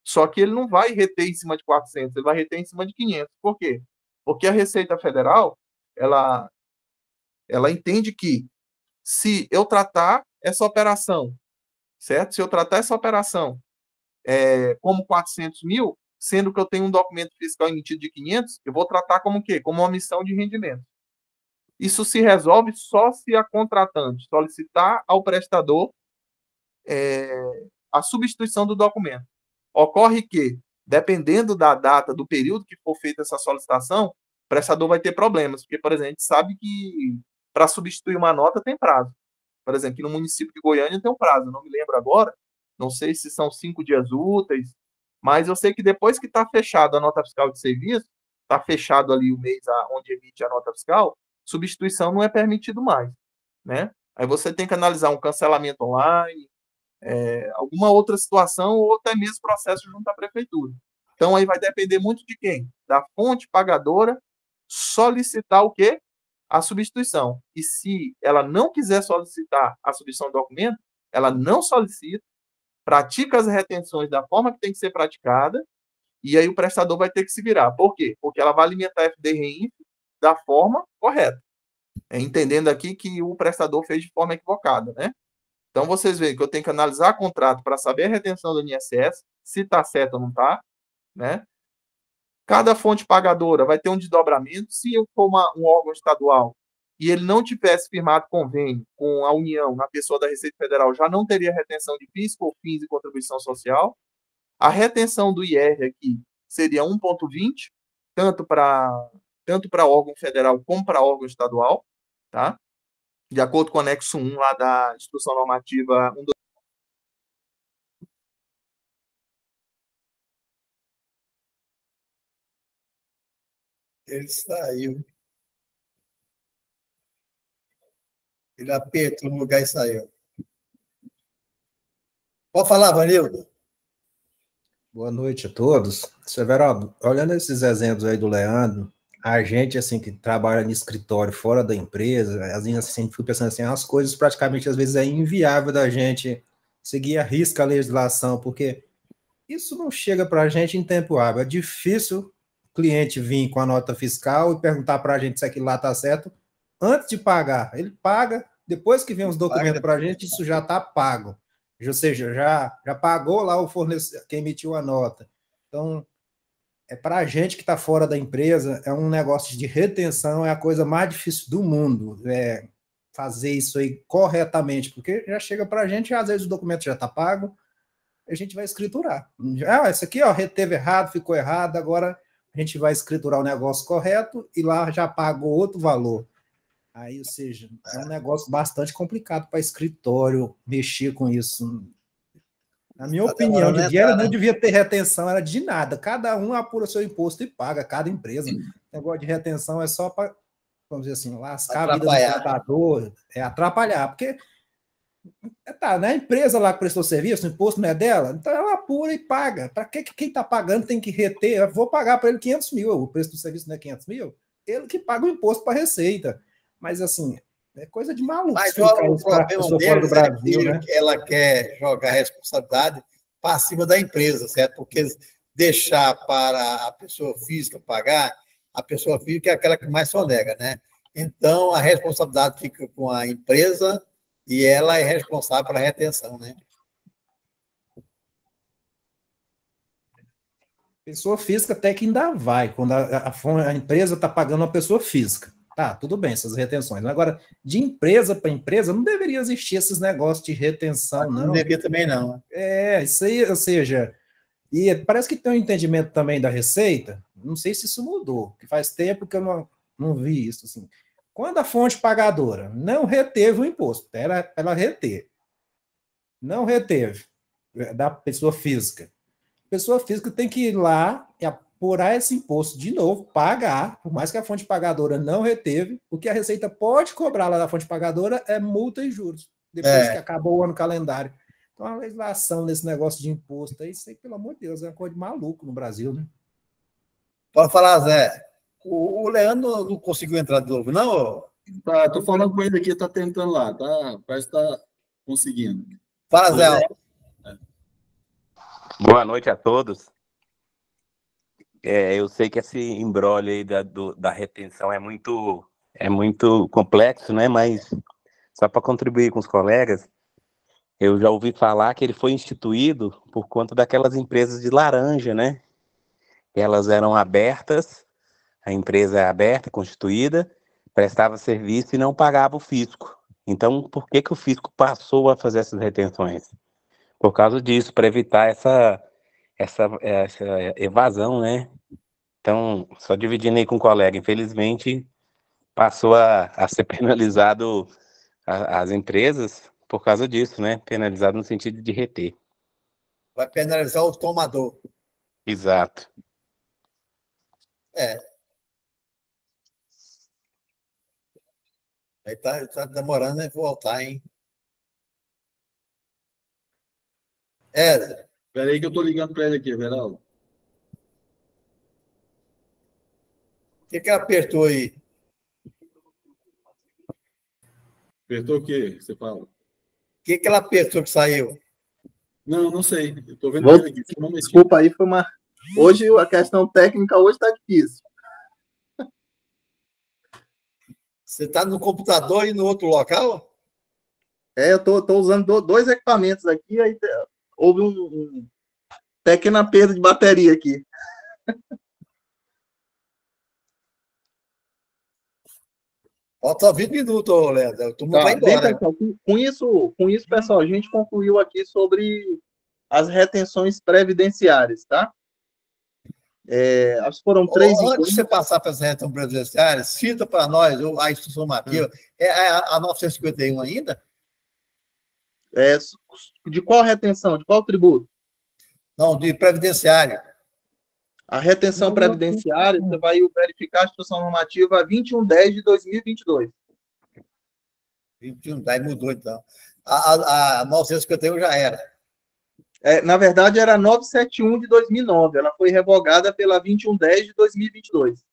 Só que ele não vai reter em cima de 400, ele vai reter em cima de 500. Por quê? Porque a Receita Federal, ela entende que se eu tratar essa operação, certo? Se eu tratar essa operação como 400 mil, sendo que eu tenho um documento fiscal emitido de 500, eu vou tratar como o quê? Como uma omissão de rendimento. Isso se resolve só se a contratante solicitar ao prestador a substituição do documento. Ocorre que, dependendo da data, do período que for feita essa solicitação, o prestador vai ter problemas, porque, por exemplo, a gente sabe que para substituir uma nota tem prazo. Por exemplo, aqui no município de Goiânia tem um prazo, não me lembro agora, não sei se são 5 dias úteis, mas eu sei que depois que está fechada a nota fiscal de serviço, está fechado ali o mês onde emite a nota fiscal, substituição não é permitido mais, né? Aí você tem que analisar um cancelamento online, alguma outra situação ou até mesmo processo junto à prefeitura. Então, aí vai depender muito de quem? Da fonte pagadora solicitar o quê? A substituição. E se ela não quiser solicitar a substituição do documento, ela não solicita, pratica as retenções da forma que tem que ser praticada, e aí o prestador vai ter que se virar. Por quê? Porque ela vai alimentar a FD-REINF da forma correta. Entendendo aqui que o prestador fez de forma equivocada, né? Então, vocês veem que eu tenho que analisar o contrato para saber a retenção do INSS, se está certo ou não está, né? Cada fonte pagadora vai ter um desdobramento. Se eu for um órgão estadual e ele não tivesse firmado convênio com a União, na pessoa da Receita Federal, já não teria retenção de PIS, COFINS e contribuição social. A retenção do IR aqui seria 1,20, tanto para órgão federal como para órgão estadual, tá? De acordo com o anexo 1 lá da Instrução Normativa 1. Ele saiu. Ele apertou no lugar e saiu. Pode falar, Vanildo. Boa noite a todos. Severo, olhando esses exemplos aí do Leandro, a gente, assim, que trabalha no escritório fora da empresa, às vezes, assim, fica pensando assim, as coisas praticamente, às vezes, é inviável da gente seguir a risca a legislação, porque isso não chega para a gente em tempo hábil. É difícil o cliente vir com a nota fiscal e perguntar para a gente se aquilo lá está certo antes de pagar. Ele paga, depois que vem os documentos para a gente, isso já está pago. Ou seja, já pagou lá o fornecedor, quem emitiu a nota. Então, para a gente que está fora da empresa, é um negócio de retenção, é a coisa mais difícil do mundo, fazer isso aí corretamente, porque já chega para a gente, às vezes o documento já está pago, a gente vai escriturar. Isso aqui, ó, reteve errado, ficou errado, agora a gente vai escriturar o negócio correto e lá já pagou outro valor. Aí, ou seja, é um negócio bastante complicado para escritório mexer com isso. Na minha opinião, não devia ter retenção, era de nada. Cada um apura seu imposto e paga, cada empresa. O negócio de retenção é só para vamos dizer assim, lascar a vida do Atrapalhar. trabalhador, atrapalhar, porque tá, né? A empresa lá que prestou serviço, o imposto não é dela, então ela apura e paga. Para que quem está pagando tem que reter? Eu vou pagar para ele 500 mil, o preço do serviço não é 500 mil, ele que paga o imposto para a Receita. Mas, assim, é coisa de maluco. Mas o problema fora do deles Brasil, é né? que ela quer jogar a responsabilidade para cima da empresa, certo? Porque deixar para a pessoa física pagar, a pessoa física é aquela que mais sonega, né? Então, a responsabilidade fica com a empresa e ela é responsável pela retenção, né? Pessoa física até que ainda vai, quando a empresa está pagando uma pessoa física. Tá, tudo bem, essas retenções. Agora, de empresa para empresa, não deveria existir esses negócios de retenção, não. Não devia também, não. Isso aí, ou seja, e parece que tem um entendimento também da Receita, não sei se isso mudou, que faz tempo que eu não vi isso, assim. Quando a fonte pagadora não reteve o imposto, ela reter, não reteve, da pessoa física. A pessoa física tem que ir lá e apurar esse imposto de novo, pagar, por mais que a fonte pagadora não reteve, o que a Receita pode cobrar lá da fonte pagadora é multa e juros, depois que acabou o ano calendário. Então, a legislação desse negócio de imposto aí, isso aí, pelo amor de Deus, é uma coisa de maluco no Brasil, né? Pode falar, Zé. O Leandro não conseguiu entrar de novo, não? Tá, tô falando com ele aqui, tá tentando lá, tá? Parece que tá conseguindo. Fala, Zé. Boa noite a todos. Eu sei que esse imbróglio aí da retenção é muito complexo, né? Mas só para contribuir com os colegas, eu já ouvi falar que ele foi instituído por conta daquelas empresas de laranja, né? Elas eram abertas, a empresa é aberta, constituída, prestava serviço e não pagava o fisco. Então, por que o fisco passou a fazer essas retenções? Por causa disso, para evitar essa evasão, né? Então, só dividindo aí com o colega, infelizmente, passou a ser penalizado as empresas por causa disso, né? Penalizado no sentido de reter. Vai penalizar o tomador. Exato. Aí tá demorando em voltar, hein? Espera aí que eu tô ligando para ele aqui, Veraldo. O que apertou aí? Apertou o quê? Você fala? O que ela apertou que saiu? Não sei. Eu tô vendo ele aqui. Desculpa aí, foi uma... Hoje a questão técnica hoje está difícil. Você está no computador e no outro local? Eu tô usando dois equipamentos aqui, aí houve um pequena perda de bateria aqui. Falta 20 minutos, Léo. Tu não vai embora. Pessoal, com isso, pessoal, a gente concluiu aqui sobre as retenções previdenciárias, tá? Acho que foram 3 Antes de você passar para as retenções previdenciárias, cita para nós a instrução normativa. É a 951 ainda? De qual retenção? De qual tributo? Não, de previdenciário. A retenção previdenciária, você vai verificar a instrução normativa 2110 de 2022. 2110 mudou, então. A 951 já era. Na verdade, era 971 de 2009. Ela foi revogada pela 2110 de 2022.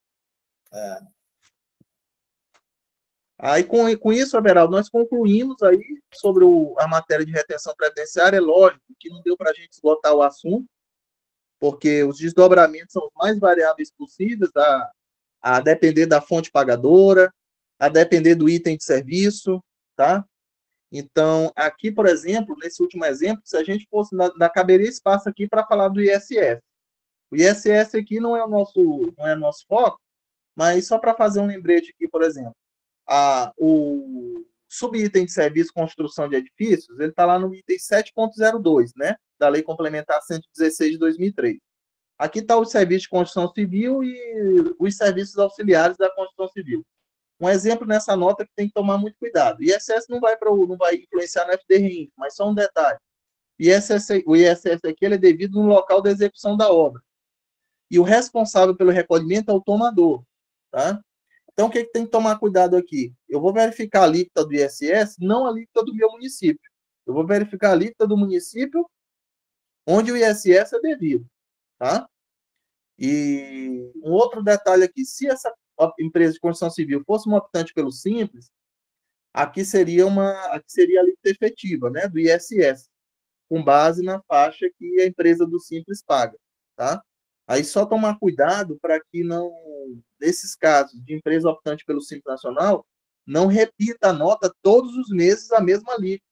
Aí, com isso, Everaldo, nós concluímos aí sobre a matéria de retenção previdenciária. É lógico que não deu para a gente esgotar o assunto, porque os desdobramentos são os mais variáveis possíveis, a depender da fonte pagadora, a depender do item de serviço, tá? Então, aqui, por exemplo, nesse último exemplo, se a gente fosse, caberia espaço aqui para falar do ISS. O ISS aqui não é o nosso foco, mas só para fazer um lembrete aqui, por exemplo, o subitem de serviço construção de edifícios, ele está lá no item 7.02, né, da Lei Complementar 116 de 2003. Aqui está o serviço de construção civil e os serviços auxiliares da construção civil. Um exemplo nessa nota que tem que tomar muito cuidado. O ISS não vai influenciar no FDRINF, mas só um detalhe. O ISS aqui ele é devido no local da execução da obra. E o responsável pelo recolhimento é o tomador. Tá? Então, o que tem que tomar cuidado aqui? Eu vou verificar a alíquota do ISS, não a alíquota do meu município. Eu vou verificar a alíquota do município onde o ISS é devido, tá? E um outro detalhe aqui, se essa empresa de construção civil fosse uma optante pelo Simples, aqui seria a alíquota efetiva, né, do ISS, com base na faixa que a empresa do Simples paga, tá? Aí só tomar cuidado para que não, nesses casos de empresa optante pelo Simples Nacional, não repita a nota todos os meses a mesma alíquota,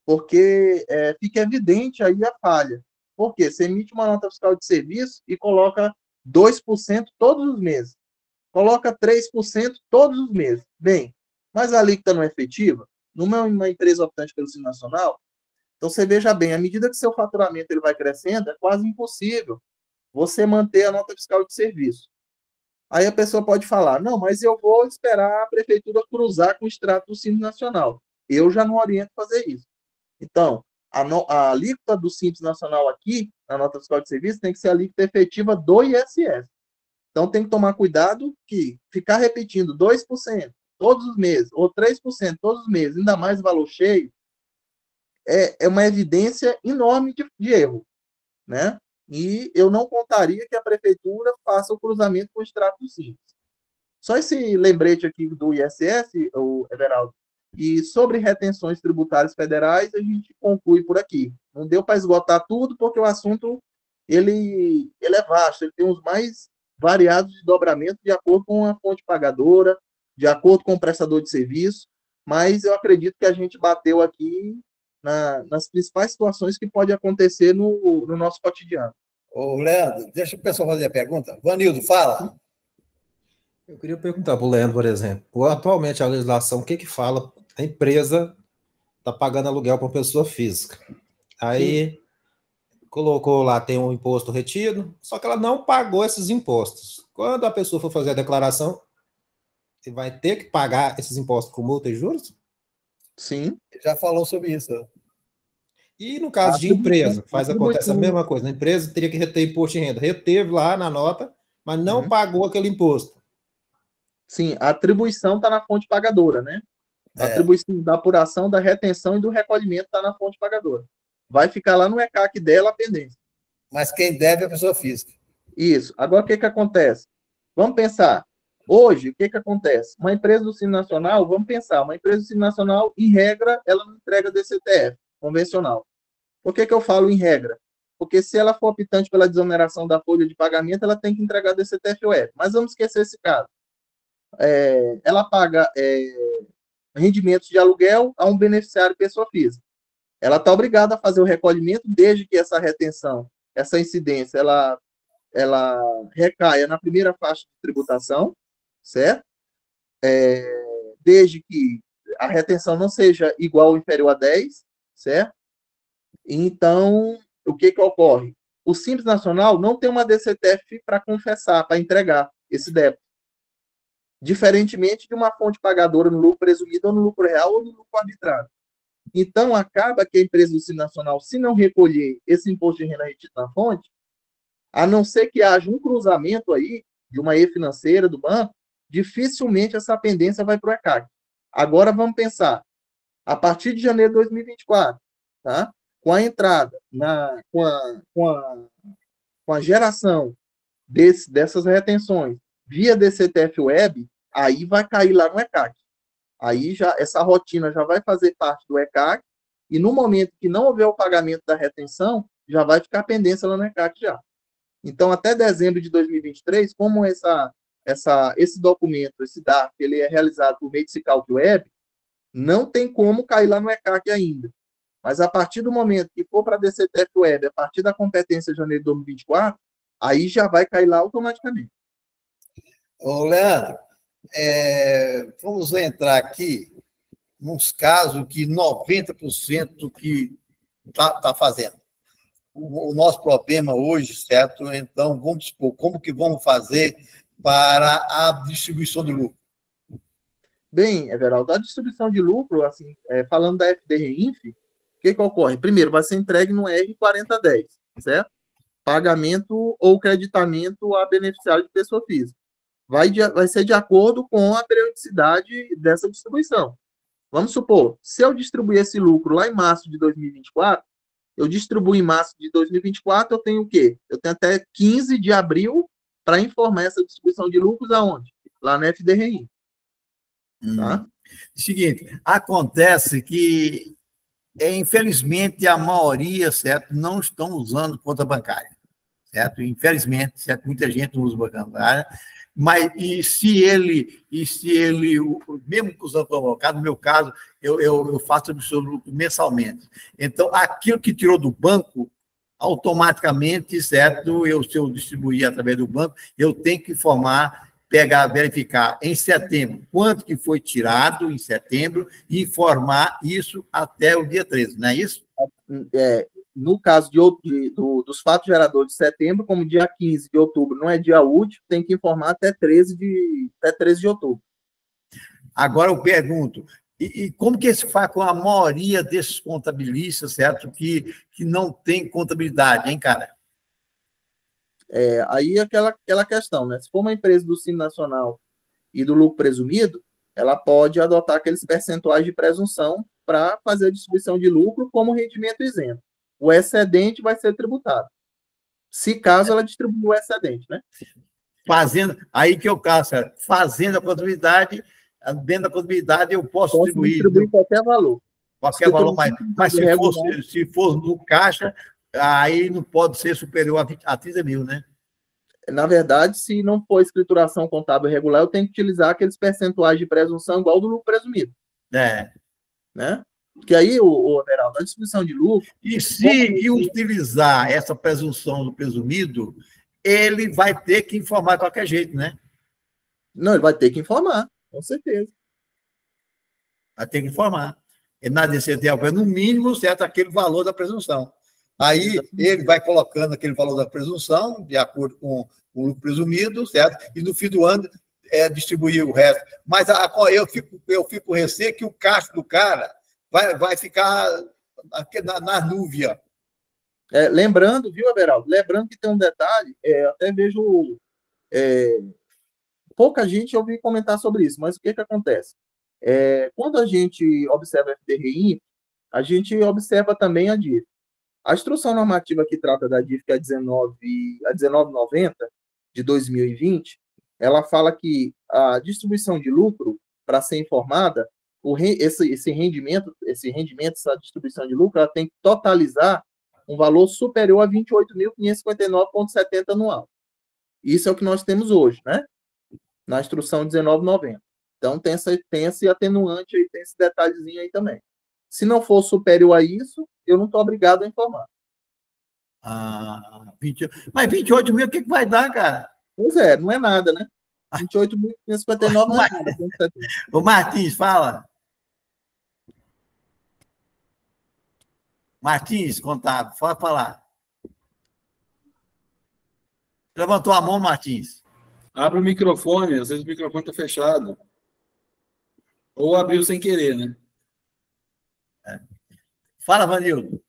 porque fica evidente aí a falha. Por quê? Você emite uma nota fiscal de serviço e coloca 2% todos os meses. Coloca 3% todos os meses. Bem, mas a alíquota não é efetiva? Numa empresa optante pelo Simples Nacional, então você veja bem, à medida que seu faturamento ele vai crescendo, é quase impossível você manter a nota fiscal de serviço. Aí a pessoa pode falar, não, mas eu vou esperar a prefeitura cruzar com o extrato do Simples Nacional. Eu já não oriento fazer isso. Então, a alíquota do Simples Nacional aqui, na nota fiscal de serviço, tem que ser a alíquota efetiva do ISS. Então, tem que tomar cuidado que ficar repetindo 2% todos os meses, ou 3% todos os meses, ainda mais valor cheio, é uma evidência enorme de erro, né? E eu não contaria que a prefeitura faça o cruzamento com o extrato do Simples. Só esse lembrete aqui do ISS, o Everaldo, e sobre retenções tributárias federais, a gente conclui por aqui. Não deu para esgotar tudo, porque o assunto ele é vasto, ele tem os mais variados desdobramentos de acordo com a fonte pagadora, de acordo com o prestador de serviço, mas eu acredito que a gente bateu aqui nas principais situações que pode acontecer no nosso cotidiano. Ô, Leandro, deixa o pessoal fazer a pergunta. Vanildo, fala. Eu queria perguntar para o Leandro, por exemplo, atualmente a legislação, o que fala? A empresa está pagando aluguel para uma pessoa física. Aí colocou lá, tem um imposto retido, só que ela não pagou esses impostos. Quando a pessoa for fazer a declaração, ele vai ter que pagar esses impostos com multa e juros? Sim. Já falou sobre isso. E no caso de empresa, acontece a mesma coisa. A empresa teria que reter imposto de renda. Reteve lá na nota, mas não pagou aquele imposto. Sim, a atribuição está na fonte pagadora, né? A atribuição da apuração, da retenção e do recolhimento está na fonte pagadora. Vai ficar lá no ECAC dela a pendência. Mas quem deve é a pessoa física. Isso. Agora, o que acontece? Vamos pensar. Hoje, o que acontece? Uma empresa do Simples Nacional, vamos pensar, uma empresa do Simples Nacional, em regra, ela não entrega DCTF convencional. Por que eu falo em regra? Porque se ela for optante pela desoneração da folha de pagamento, ela tem que entregar DCTF-UF. Mas vamos esquecer esse caso. Ela paga rendimentos de aluguel a um beneficiário pessoa física. Ela está obrigada a fazer o recolhimento desde que essa retenção, essa incidência, ela recaia na primeira faixa de tributação, certo? Desde que a retenção não seja igual ou inferior a 10, certo? Então, o que ocorre? O Simples Nacional não tem uma DCTF para confessar, para entregar esse débito. Diferentemente de uma fonte pagadora no lucro presumido ou no lucro real ou no lucro arbitrário. Então, acaba que a empresa do Simples Nacional, se não recolher esse imposto de renda retido na fonte, a não ser que haja um cruzamento aí de uma E-financeira do banco, dificilmente essa pendência vai para o ECAC. Agora, vamos pensar, a partir de janeiro de 2024, tá? Com a entrada, com a geração dessas retenções via DCTF Web, aí vai cair lá no ECAC. Aí já essa rotina já vai fazer parte do ECAC, e no momento que não houver o pagamento da retenção, já vai ficar pendência lá no ECAC já. Então, até dezembro de 2023, como esse documento, esse DARF, ele é realizado por meio de Cicalc Web, não tem como cair lá no ECAC ainda. Mas a partir do momento que for para a DCTF Web, a partir da competência de janeiro de 2024, aí já vai cair lá automaticamente. Ô, Leandro, vamos entrar aqui nos casos que 90% que está fazendo. O nosso problema hoje, certo? Então, vamos supor, como que vamos fazer para a distribuição de lucro? Bem, Everaldo, a distribuição de lucro, assim, falando da FDReinf, o que ocorre? Primeiro, vai ser entregue no R4010, certo? Pagamento ou creditamento a beneficiário de pessoa física. vai ser de acordo com a periodicidade dessa distribuição. Vamos supor, se eu distribuir esse lucro lá em março de 2024, eu distribuo em março de 2024, eu tenho o quê? Eu tenho até 15 de abril para informar essa distribuição de lucros aonde? Lá na FDRI. Tá? Seguinte, acontece que, infelizmente, a maioria, certo, não estão usando conta bancária, certo? Infelizmente, certo, muita gente não usa conta bancária, mas se ele, mesmo usando conta bancária, no meu caso, eu faço absoluto mensalmente. Então, aquilo que tirou do banco, automaticamente, certo, se eu distribuir através do banco, eu tenho que informar, verificar em setembro quanto que foi tirado em setembro e informar isso até o dia 13, não é isso? No caso dos fatos geradores de setembro, como dia 15 de outubro não é dia útil, tem que informar até 13 de outubro. Agora eu pergunto, e como que se faz com a maioria desses contabilistas, certo, que não tem contabilidade, hein, cara? Aí aquela questão, né? Se for uma empresa do Simples Nacional e do lucro presumido, ela pode adotar aqueles percentuais de presunção para fazer a distribuição de lucro como rendimento isento. O excedente vai ser tributado. Se caso ela distribua o excedente, né? Aí que eu caso, fazendo a contabilidade, dentro da contabilidade eu posso distribuir qualquer valor. Qualquer valor, mas se for no caixa, aí não pode ser superior a 30 mil, né? Na verdade, se não for escrituração contábil regular, eu tenho que utilizar aqueles percentuais de presunção igual do lucro presumido. Né? Porque aí, Everaldo, a distribuição de lucro... E se utilizar essa presunção do presumido, ele vai ter que informar de qualquer jeito, né? Não, ele vai ter que informar, com certeza. Vai ter que informar. E na DCT, no mínimo, certo, aquele valor da presunção. Aí ele vai colocando aquele valor da presunção, de acordo com o lucro presumido, certo? E no fim do ano distribuir o resto. Mas eu fico receio que o caixa do cara vai ficar na nuvem. Lembrando, viu, Everaldo? Lembrando que tem um detalhe, até vejo pouca gente ouviu comentar sobre isso, mas o que acontece? Quando a gente observa a FDRI, a gente observa também a DIF. A instrução normativa que trata da DIF, que é a 1990 de 2020, ela fala que a distribuição de lucro, para ser informada, esse rendimento, essa distribuição de lucro, ela tem que totalizar um valor superior a 28.559,70 anual. Isso é o que nós temos hoje, né? Na instrução 1990. Então, tem esse atenuante aí, tem esse detalhezinho aí também. Se não for superior a isso, eu não estou obrigado a informar. Mas 28 mil, o que vai dar, cara? Pois não é nada, né? 28.559 não é nada. Ô, Martins, fala. Martins, contábil, pode falar. Levantou a mão, Martins. Abre o microfone, às vezes o microfone está fechado. Ou abriu sem querer, né? Fala, Vanildo.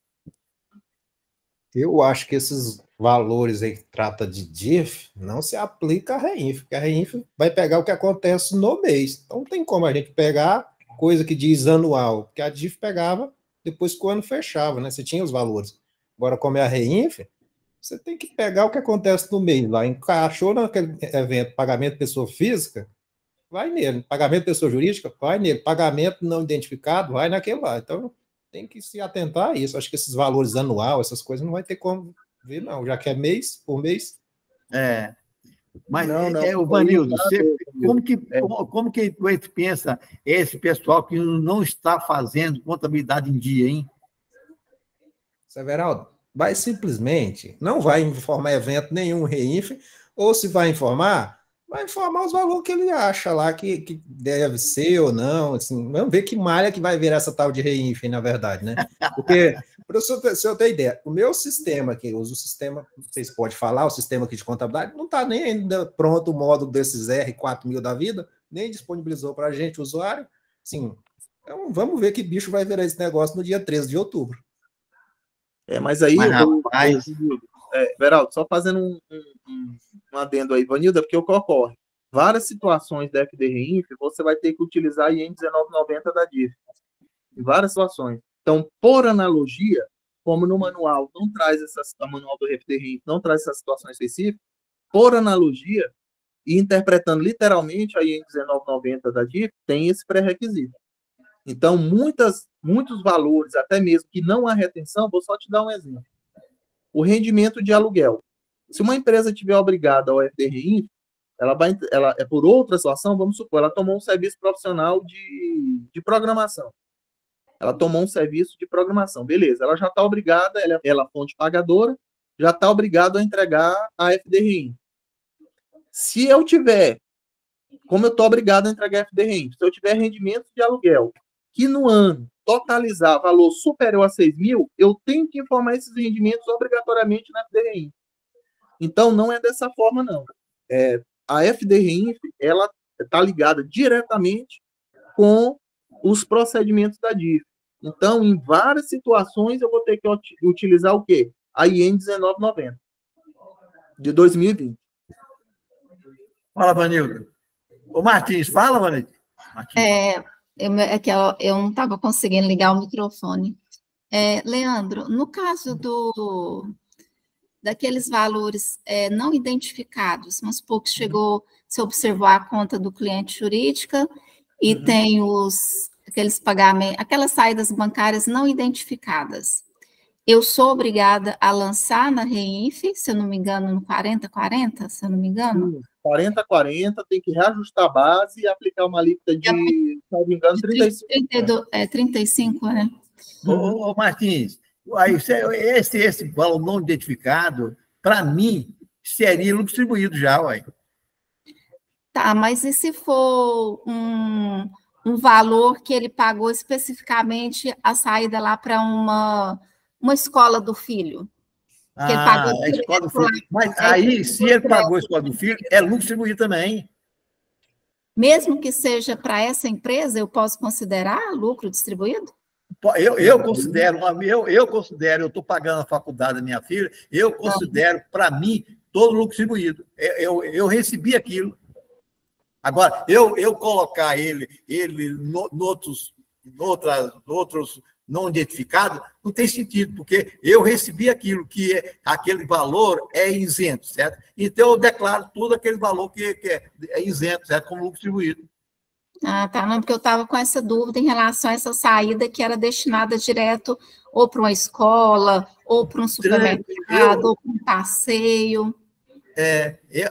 Eu acho que esses valores aí que trata de DIF não se aplica a REINF, porque a REINF vai pegar o que acontece no mês. Então não tem como a gente pegar coisa que diz anual, porque a DIF pegava depois que o ano fechava, né? Você tinha os valores. Agora, como é a REINF, você tem que pegar o que acontece no mês lá. Encaixou naquele evento pagamento de pessoa física, vai nele. Pagamento de pessoa jurídica, vai nele. Pagamento não identificado, vai naquele lá. Então, tem que se atentar a isso. Acho que esses valores anual, essas coisas, não vai ter como ver, não. Já que é mês por mês. Mas, o Vanildo, como que você pensa esse pessoal que não está fazendo contabilidade em dia, hein? Severaldo, vai simplesmente, não vai informar evento nenhum REINF, ou se vai informar os valores que ele acha lá que deve ser ou não, assim, vamos ver que malha que vai virar essa tal de REINF, na verdade, né? Porque, se eu ter ideia, o meu sistema aqui, eu uso o sistema, vocês podem falar, o sistema aqui de contabilidade, não está nem ainda pronto o módulo desses R4000 da vida, nem disponibilizou para a gente, o usuário, assim, então vamos ver que bicho vai virar esse negócio no dia 13 de outubro. Mas aí, Veraldo, só fazendo um adendo aí, Vanilda, porque o que ocorre? várias situações da FDRINF, você vai ter que utilizar a IN 1990 da DIF. Em várias situações. Então, por analogia, como no manual não traz o manual do FDRINF não traz essa situação específica, por analogia, e interpretando literalmente a IN 1990 da DIF, tem esse pré-requisito. Então, muitos valores, até mesmo que não há retenção, vou só te dar um exemplo. O rendimento de aluguel. Se uma empresa tiver obrigada ao FDRINF, ela é por outra situação, vamos supor, ela tomou um serviço profissional de programação. Ela tomou um serviço de programação, beleza. Ela já está obrigada, ela é fonte pagadora, já está obrigada a entregar a FDRINF. Se eu tiver, como eu estou obrigado a entregar a FDRINF, se eu tiver rendimento de aluguel, que no ano totalizar valor superior a 6 mil, eu tenho que informar esses rendimentos obrigatoriamente na FDRINF. Então, não é dessa forma, não. A FDRINF, ela está ligada diretamente com os procedimentos da DIF. Então, em várias situações, eu vou ter que utilizar o quê? A IN 1990, de 2020. Fala, Vanildo. Ô, Martins, fala, Vanildo. Eu não estava conseguindo ligar o microfone. Leandro, no caso daqueles valores não identificados, mas pouco você observou a conta do cliente jurídica e tem aqueles pagamentos, aquelas saídas bancárias não identificadas. Eu sou obrigada a lançar na REINF, se eu não me engano, no 40-40, se eu não me engano? 40-40, tem que reajustar a base e aplicar uma alíquota de, se não me engano, 35. 35, né? Ô, Martins, esse valor não identificado, para mim, seria lucro distribuído já, uai. Tá, mas e se for um valor que ele pagou especificamente a saída lá para uma escola do filho? Que ele pagou a escola do filho. Mas aí, se ele pagou a escola do filho, é lucro distribuído também. Mesmo que seja para essa empresa, eu posso considerar lucro distribuído? Eu considero, eu estou pagando a faculdade da minha filha, eu considero, para mim, todo lucro distribuído. Eu recebi aquilo. Agora, eu colocar ele outros não identificados, não tem sentido, porque eu recebi aquilo, aquele valor é isento, certo? Então, eu declaro todo aquele valor que é isento, certo? Como lucro distribuído. Ah, tá. Não, porque eu estava com essa dúvida em relação a essa saída que era destinada direto ou para uma escola, ou para um supermercado, ou para um passeio.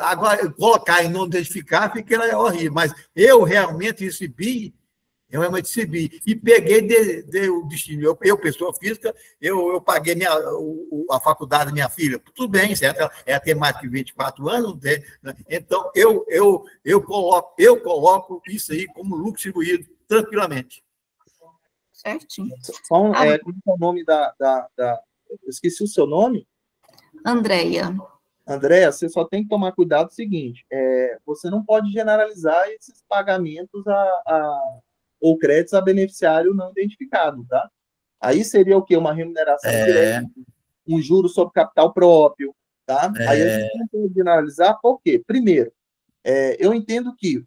Agora, colocar e não identificar, fica horrível. Mas eu realmente recebi, e peguei o destino. Eu, pessoa física, eu paguei a faculdade da minha filha. Tudo bem, certo? Ela tem mais de 24 anos, né? Então, eu coloco isso aí como lucro distribuído tranquilamente. Certinho. Como é o nome eu esqueci o seu nome? Andréia. Andréia, você só tem que tomar cuidado o seguinte, você não pode generalizar esses pagamentos ou créditos a beneficiário não identificado, tá? Aí seria o quê? Uma remuneração direta, um juro sobre capital próprio, tá? Aí a gente não pode generalizar, por quê? Primeiro, eu entendo que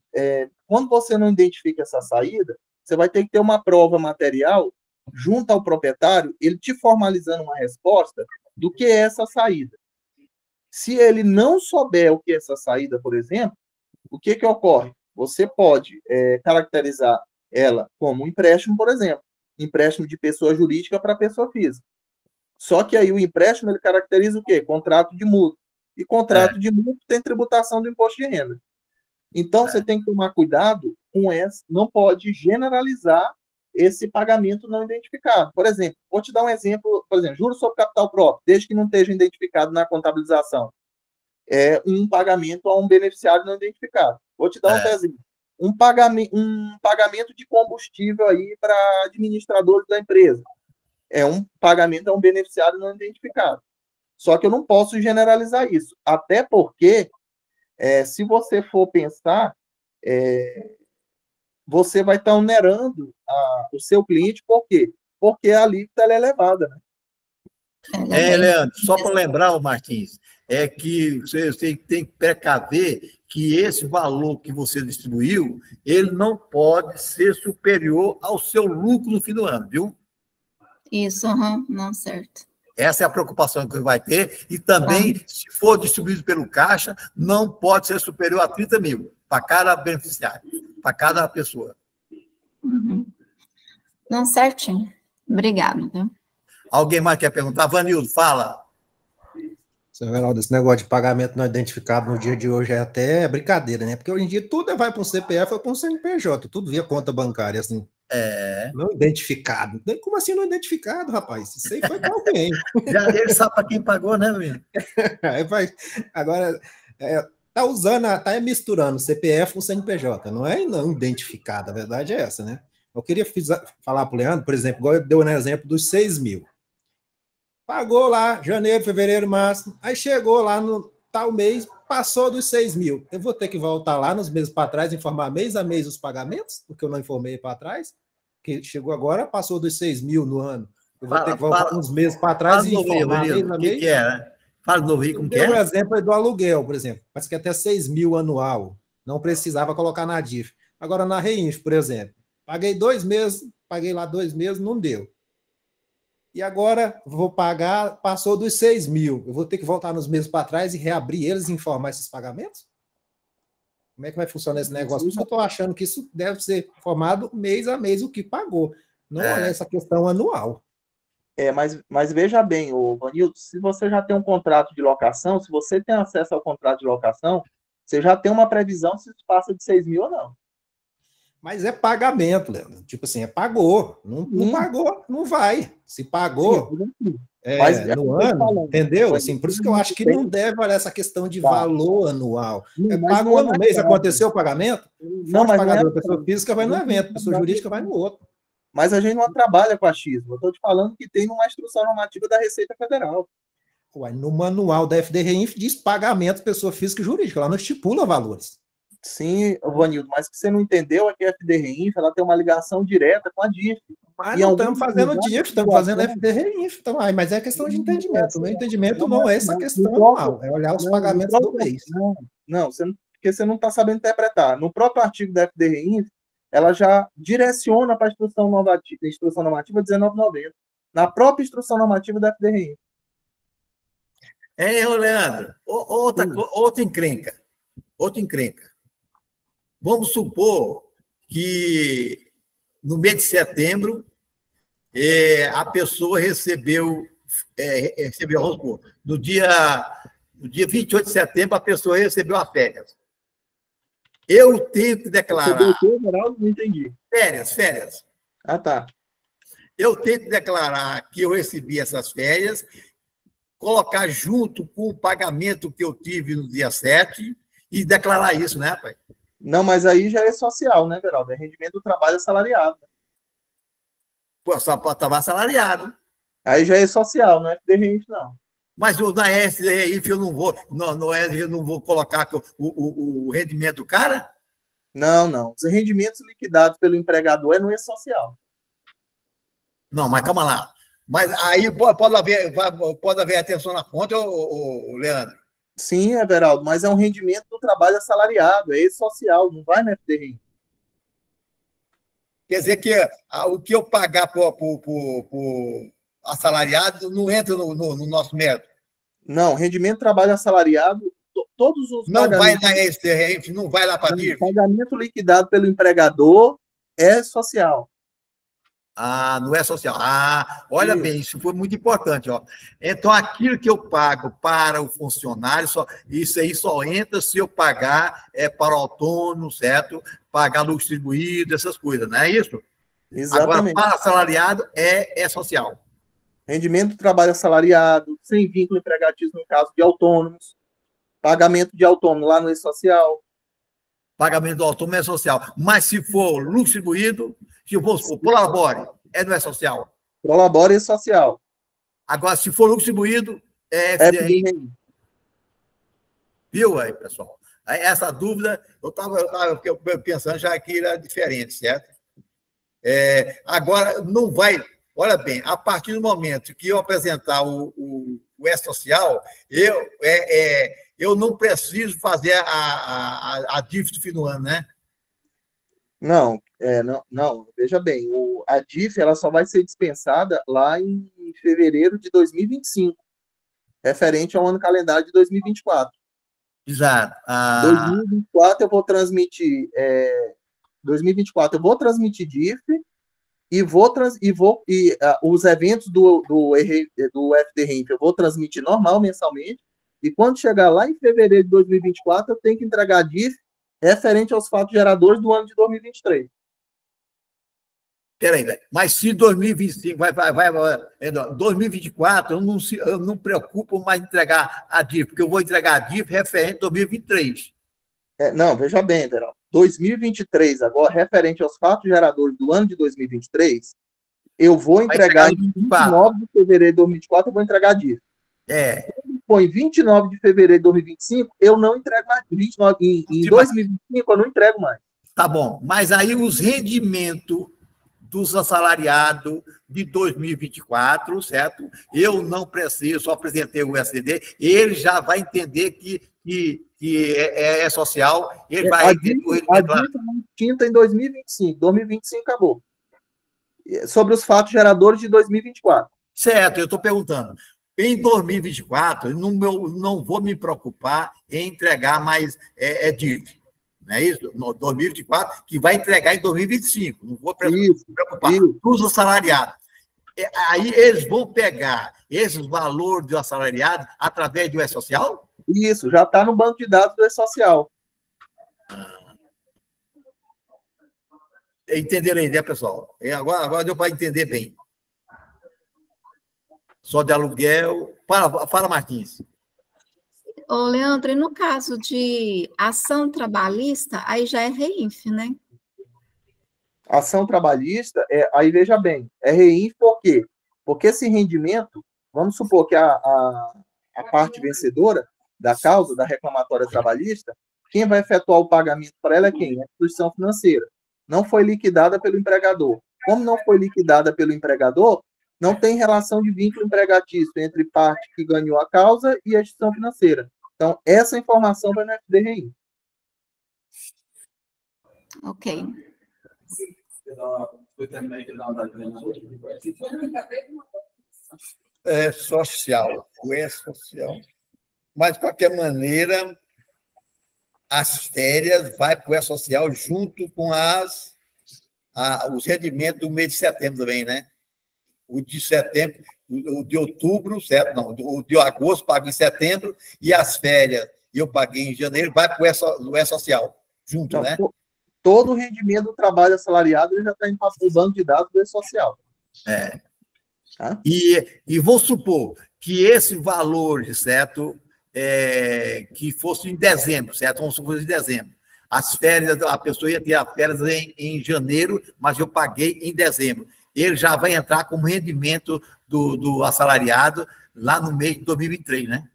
quando você não identifica essa saída, você vai ter que ter uma prova material junto ao proprietário, ele te formalizando uma resposta do que é essa saída. Se ele não souber o que é essa saída, por exemplo, o que ocorre? Você pode caracterizar ela como um empréstimo, por exemplo, empréstimo de pessoa jurídica para pessoa física. Só que aí o empréstimo ele caracteriza o quê? Contrato de mútuo. E contrato de mútuo tem tributação do imposto de renda. Então, você tem que tomar cuidado com não pode generalizar esse pagamento não identificado. Por exemplo, vou te dar um exemplo, juros sobre capital próprio, desde que não esteja identificado na contabilização. É um pagamento a um beneficiário não identificado. Vou te dar um exemplo. Um pagamento de combustível aí para administradores da empresa. É um pagamento a um beneficiário não identificado. Só que eu não posso generalizar isso. Até porque, se você for pensar, você vai estar onerando o seu cliente, por quê? Porque a alíquota é elevada, né? Leandro, só para lembrar, Martins, que você tem que precaver que esse valor que você distribuiu, ele não pode ser superior ao seu lucro no fim do ano, viu? Isso, não, certo. Essa é a preocupação que vai ter. E também, se for distribuído pelo Caixa, não pode ser superior a 30 mil para cada beneficiário, para cada pessoa. Não, certinho. Obrigado. Viu? Alguém mais quer perguntar? Vanildo, fala. Seu Everaldo, esse negócio de pagamento não identificado no dia de hoje é até brincadeira, né? Porque hoje em dia tudo vai para um CPF ou para um CNPJ, tudo via conta bancária, assim. Não identificado. Como assim não identificado, rapaz? Isso aí foi para alguém. Já ele sabe para quem pagou, né, menino? Agora, tá misturando CPF com CNPJ, não é não identificado, a verdade é essa, né? Eu queria falar para o Leandro, por exemplo, igual eu dei um exemplo dos 6 mil. Pagou lá, janeiro, fevereiro, março, aí chegou lá no tal mês, passou dos 6 mil. Eu vou ter que voltar lá nos meses para trás, informar mês a mês os pagamentos, porque eu não informei para trás, que chegou agora, passou dos 6 mil no ano. Eu vou ter que voltar uns meses para trás e informar mês a mês. Que é, né? Fala de novo aí, como que é? Um exemplo aí do aluguel, por exemplo. Parece que até 6 mil anual. Não precisava colocar na DIF. Agora, na Reinf, por exemplo, paguei 2 meses, paguei lá 2 meses, não deu. E agora vou pagar, passou dos 6 mil. Eu vou ter que voltar nos meses para trás e reabrir eles e informar esses pagamentos? Como é que vai funcionar esse negócio? Por isso eu estou achando que isso deve ser informado mês a mês o que pagou. Não é essa questão anual. Mas veja bem, Vanildo, se você já tem um contrato de locação, se você tem acesso ao contrato de locação, você já tem uma previsão se isso passa de 6 mil ou não. Mas é pagamento, Leandro. Tipo assim, pagou. Não pagou, não vai. Se pagou no ano, entendeu? Assim, por isso que eu acho que não deve olhar essa questão de valor anual. Pagou no mês, aconteceu o pagamento? Não, mas pagador, pessoa física vai no evento, pessoa jurídica vai no outro. Mas a gente não trabalha com achismo. Eu estou te falando que tem uma instrução normativa da Receita Federal. Ué, no manual da FDRINF diz pagamento pessoa física e jurídica. Lá não estipula valores. Sim, Vanildo, mas o que você não entendeu é que a FDRINF ela tem uma ligação direta com a DIF. Mas não estamos fazendo DIF, estamos fazendo FDRINF. Então, mas é questão de entendimento. O meu entendimento não é essa questão anual, é olhar os pagamentos do mês. Porque você não está sabendo interpretar. No próprio artigo da FDRINF, ela já direciona para a instrução normativa 1990, na própria instrução normativa da FDRINF. Leandro, outra encrenca. Vamos supor que no mês de setembro a pessoa recebeu, vamos supor, no dia 28 de setembro, a pessoa recebeu as férias. Eu tenho que declarar... Não entendi. Férias. Ah, tá. Eu tenho que declarar que eu recebi essas férias, colocar junto com o pagamento que eu tive no dia 7 e declarar isso, né, pai? Não, mas aí já é social, né, Veraldo? É rendimento do trabalho assalariado. Pô, só pode trabalhar assalariado. Aí já é social, não é FDRINF, não. Mas na FDRINF eu não vou colocar o rendimento do cara? Não. Os rendimentos liquidados pelo empregador não é social. Não, mas calma lá. Mas aí pode haver atenção na conta, Leandro? Sim, Everaldo, mas é um rendimento do trabalho assalariado, é social, não vai na FDRINF. Quer dizer que o que eu pagar por assalariado não entra no nosso mérito? Não, rendimento do trabalho assalariado, todos os não vai na FDRINF, não vai lá para a DIF? Pagamento liquidado pelo empregador é social. Não é social. Olha bem, isso foi muito importante. Ó. Então, aquilo que eu pago para o funcionário, isso aí só entra se eu pagar para o autônomo, certo? Pagar lucro distribuído, essas coisas, não é isso? Exatamente. Agora, para assalariado, é social. Rendimento do trabalho assalariado, sem vínculo empregatício no caso de autônomos. Pagamento de autônomo lá não é social. Pagamento do autônomo é social. Mas se for lucro distribuído, se eu for Prolabore, não é social. Prolabore é social. Agora, se for lucro distribuído, é FDRINF. Viu aí, pessoal? Essa dúvida, eu estava pensando já que era diferente, certo? Agora, não vai... Olha bem, a partir do momento que eu apresentar o E-Social, eu não preciso fazer a DIF do fim do ano, né? Não, não, veja bem, a DIF ela só vai ser dispensada lá em fevereiro de 2025, referente ao ano calendário de 2024. Exato. 2024 eu vou transmitir 2024 eu vou transmitir DIF e os eventos do FD Renf eu vou transmitir normal mensalmente, e quando chegar lá em fevereiro de 2024 eu tenho que entregar DIF referente aos fatos geradores do ano de 2023. Peraí, mas se 2025 2024, eu não me preocupo mais em entregar a DIF, porque eu vou entregar a DIF referente a 2023. Não, veja bem, Verão. 2023, agora, referente aos fatos geradores do ano de 2023, eu vou entregar em 29 de fevereiro de 2024, eu vou entregar a DIF. Em 29 de fevereiro de 2025, eu não entrego mais. Em 2025, eu não entrego mais. Tá bom, mas aí os rendimentos dos assalariados de 2024, certo? Eu não preciso, só apresentei o SDD, ele já vai entender que é social, ele vai... A DIF é extinta em 2025. 2025 acabou. Sobre os fatos geradores de 2024. Certo, eu estou perguntando. Em 2024, não vou me preocupar em entregar mais DIF. Não é isso? No 2024, que vai entregar em 2025. Não vou me preocupar com os assalariados. Aí eles vão pegar esses valores do assalariado através do E-Social? Isso, já está no banco de dados do E-Social. Entenderam aí, né, pessoal? Agora deu para entender bem. Só de aluguel. Fala, Martins. Ô, Leandro, e no caso de ação trabalhista, aí já é REINF, né? Ação trabalhista, aí veja bem, é REINF por quê? Porque esse rendimento, vamos supor que a parte vencedora da causa, da reclamatória trabalhista, quem vai efetuar o pagamento para ela é quem? É a instituição financeira. Não foi liquidada pelo empregador. Como não foi liquidada pelo empregador, não tem relação de vínculo empregatício entre parte que ganhou a causa e a instituição financeira. Então, essa informação vai no FD-REINF. Ok. É social, o E-Social. Mas, de qualquer maneira, as férias vai para o E-Social junto com os rendimentos do mês de setembro também, né? O de setembro, o de outubro, certo? Não, o de agosto pago em setembro, e as férias eu paguei em janeiro, vai para o E-Social, junto, Não, né? Todo o rendimento do trabalho assalariado ele já está indo para o banco de dados do E-Social. Tá? E vou supor que esse valor, certo, que fosse em dezembro, certo? Vamos supor em dezembro. As férias, a pessoa ia ter as férias em janeiro, mas eu paguei em dezembro. Ele já vai entrar como rendimento do assalariado lá no mês de 2023, né?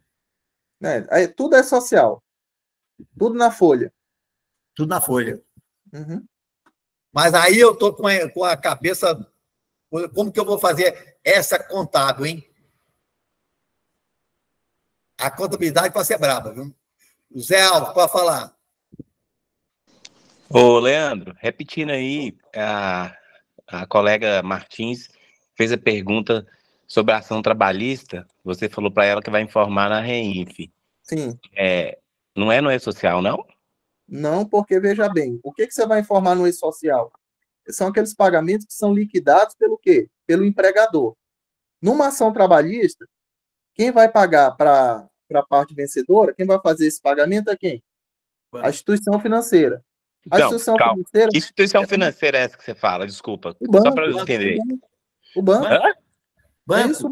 Tudo é social. Tudo na folha. Tudo na folha. Uhum. Mas aí eu estou com a cabeça... Como que eu vou fazer essa contábil, hein? A contabilidade vai ser braba, viu? O Zé Alves, pode falar. Ô, Leandro, repetindo aí, a colega Martins fez a pergunta sobre a ação trabalhista. Você falou para ela que vai informar na REINF. Sim. Não é no E-Social, não? Não, porque, veja bem, o que você vai informar no E-Social? São aqueles pagamentos que são liquidados pelo quê? Pelo empregador. Numa ação trabalhista, quem vai pagar para a parte vencedora, quem vai fazer esse pagamento é quem? A instituição financeira. A instituição financeira... Que instituição financeira é essa que você fala? Desculpa. O banco, só para eu entender. O banco. Banco? É isso.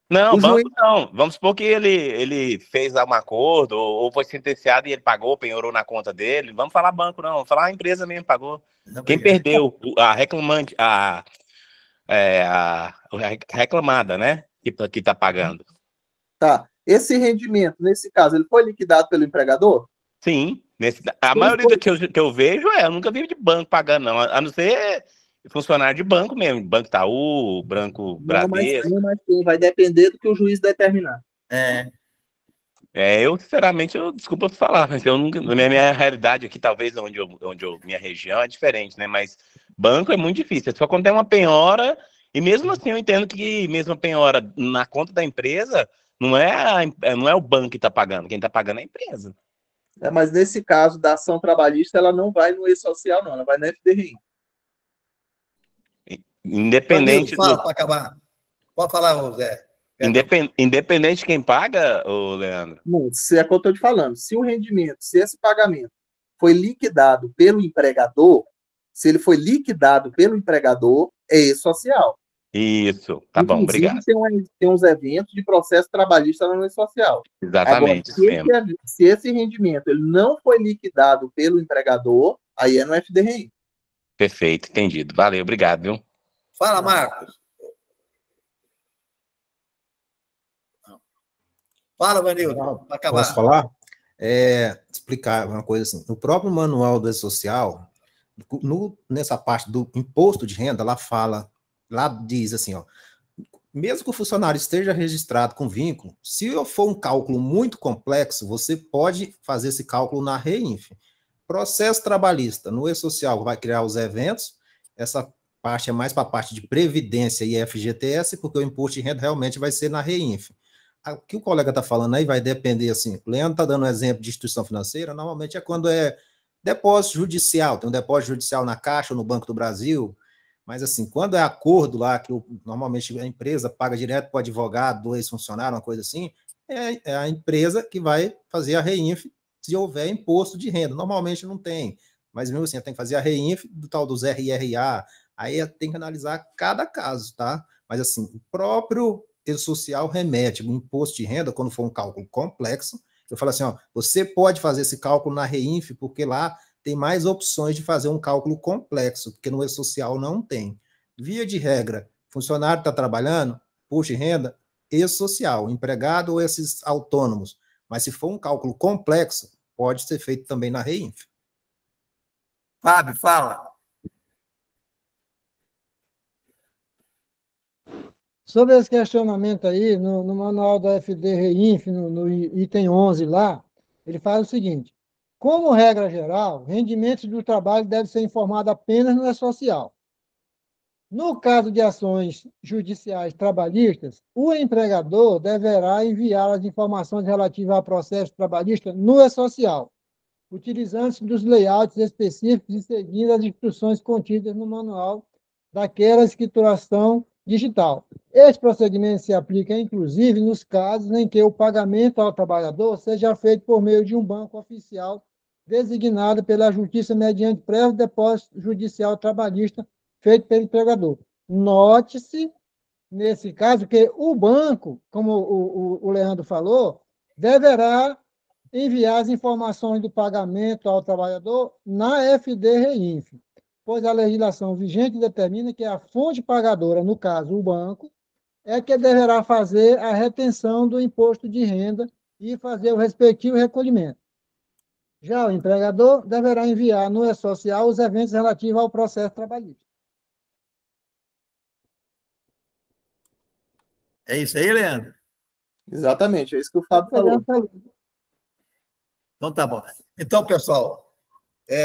Não, O banco juiz... não. Vamos supor que ele fez um acordo ou foi sentenciado e ele pagou, penhorou na conta dele. Vamos falar banco, não. Vamos falar a empresa mesmo pagou. Quem perdeu, a reclamante, a reclamada, né? Que está pagando. Tá. Esse rendimento, nesse caso, ele foi liquidado pelo empregador? Sim. A maioria do que eu vejo, eu nunca vi de banco pagando, não. A não ser funcionário de banco mesmo. Banco Itaú, Banco Bradesco. Mas vai depender do que o juiz determinar. Eu, sinceramente, desculpa falar, mas eu nunca, na minha realidade aqui, talvez minha região é diferente, né? Mas banco é muito difícil, é só quando tem uma penhora, e mesmo assim eu entendo que mesmo a penhora na conta da empresa, não é o banco que está pagando, quem está pagando é a empresa. Mas nesse caso da ação trabalhista, ela não vai no E-Social, não, ela vai na FDRI. Independente fala para acabar. Pode falar, Zé. Independente de quem paga, ô Leandro? Não, se é o que eu estou te falando. Se o rendimento, se esse pagamento foi liquidado pelo empregador, se ele foi liquidado pelo empregador, é E-Social. Isso, tá bom, obrigado. Tem uns eventos de processo trabalhista na E-Social. Exatamente. Agora, se esse rendimento ele não foi liquidado pelo empregador, aí é no FDRI. Perfeito, entendido. Valeu, obrigado, viu? Fala, Marcos. Fala, Vanildo, para acabar. Posso falar? Explicar uma coisa assim. No próprio manual do E-Social, nessa parte do imposto de renda, lá diz assim, ó, mesmo que o funcionário esteja registrado com vínculo, se for um cálculo muito complexo, você pode fazer esse cálculo na REINF. Processo trabalhista, no E-Social vai criar os eventos, essa parte é mais para a parte de previdência e FGTS, porque o imposto de renda realmente vai ser na REINF. O que o colega está falando aí vai depender, assim, o Leandro está dando um exemplo de instituição financeira, normalmente é quando é depósito judicial, tem um depósito judicial na Caixa ou no Banco do Brasil, mas assim, quando é acordo lá, que normalmente a empresa paga direto para o advogado, do ex-funcionário, uma coisa assim, é a empresa que vai fazer a REINF se houver imposto de renda. Normalmente não tem, mas mesmo assim, tem que fazer a REINF do tal dos RRA, aí tem que analisar cada caso, tá? Mas assim, o próprio E-Social remete o imposto de renda, quando for um cálculo complexo, eu falo assim, ó, você pode fazer esse cálculo na REINF, porque lá tem mais opções de fazer um cálculo complexo, porque no E-Social não tem. Via de regra, funcionário está trabalhando, imposto de renda, E-Social, empregado ou esses autônomos. Mas se for um cálculo complexo, pode ser feito também na REINF. Fábio, fala. Sobre esse questionamento aí, no manual da FD-REINF, no item 11 lá, ele fala o seguinte: como regra geral, rendimentos do trabalho devem ser informados apenas no E-Social. No caso de ações judiciais trabalhistas, o empregador deverá enviar as informações relativas ao processo trabalhista no E-Social, utilizando-se dos layouts específicos e seguindo as instruções contidas no manual daquela escrituração digital. Este procedimento se aplica, inclusive, nos casos em que o pagamento ao trabalhador seja feito por meio de um banco oficial designado pela Justiça mediante prévio depósito judicial trabalhista feito pelo empregador. Note-se, nesse caso, que o banco, como o Leandro falou, deverá enviar as informações do pagamento ao trabalhador na FD-REINF, pois a legislação vigente determina que a fonte pagadora, no caso o banco, é que deverá fazer a retenção do imposto de renda e fazer o respectivo recolhimento. Já o empregador deverá enviar no E-Social os eventos relativos ao processo trabalhista. É isso aí, Leandro? Exatamente, é isso que o Fábio falou. Então, tá bom. Então, pessoal,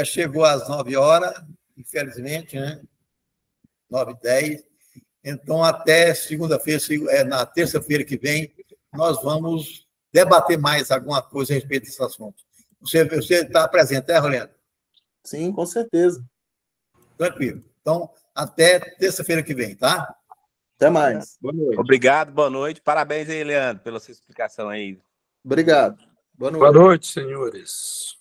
chegou às 9 horas, infelizmente, né? 9h10. Então, até segunda-feira, na terça-feira que vem, nós vamos debater mais alguma coisa a respeito desse assunto. Você está presente, Leandro? Sim, com certeza. Tranquilo. Então, até terça-feira que vem, tá? Até mais. Boa noite. Obrigado, boa noite. Parabéns aí, Leandro, pela sua explicação aí. Obrigado. Boa noite. Boa noite, senhores.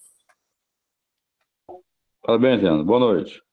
Parabéns, Leandro. Boa noite.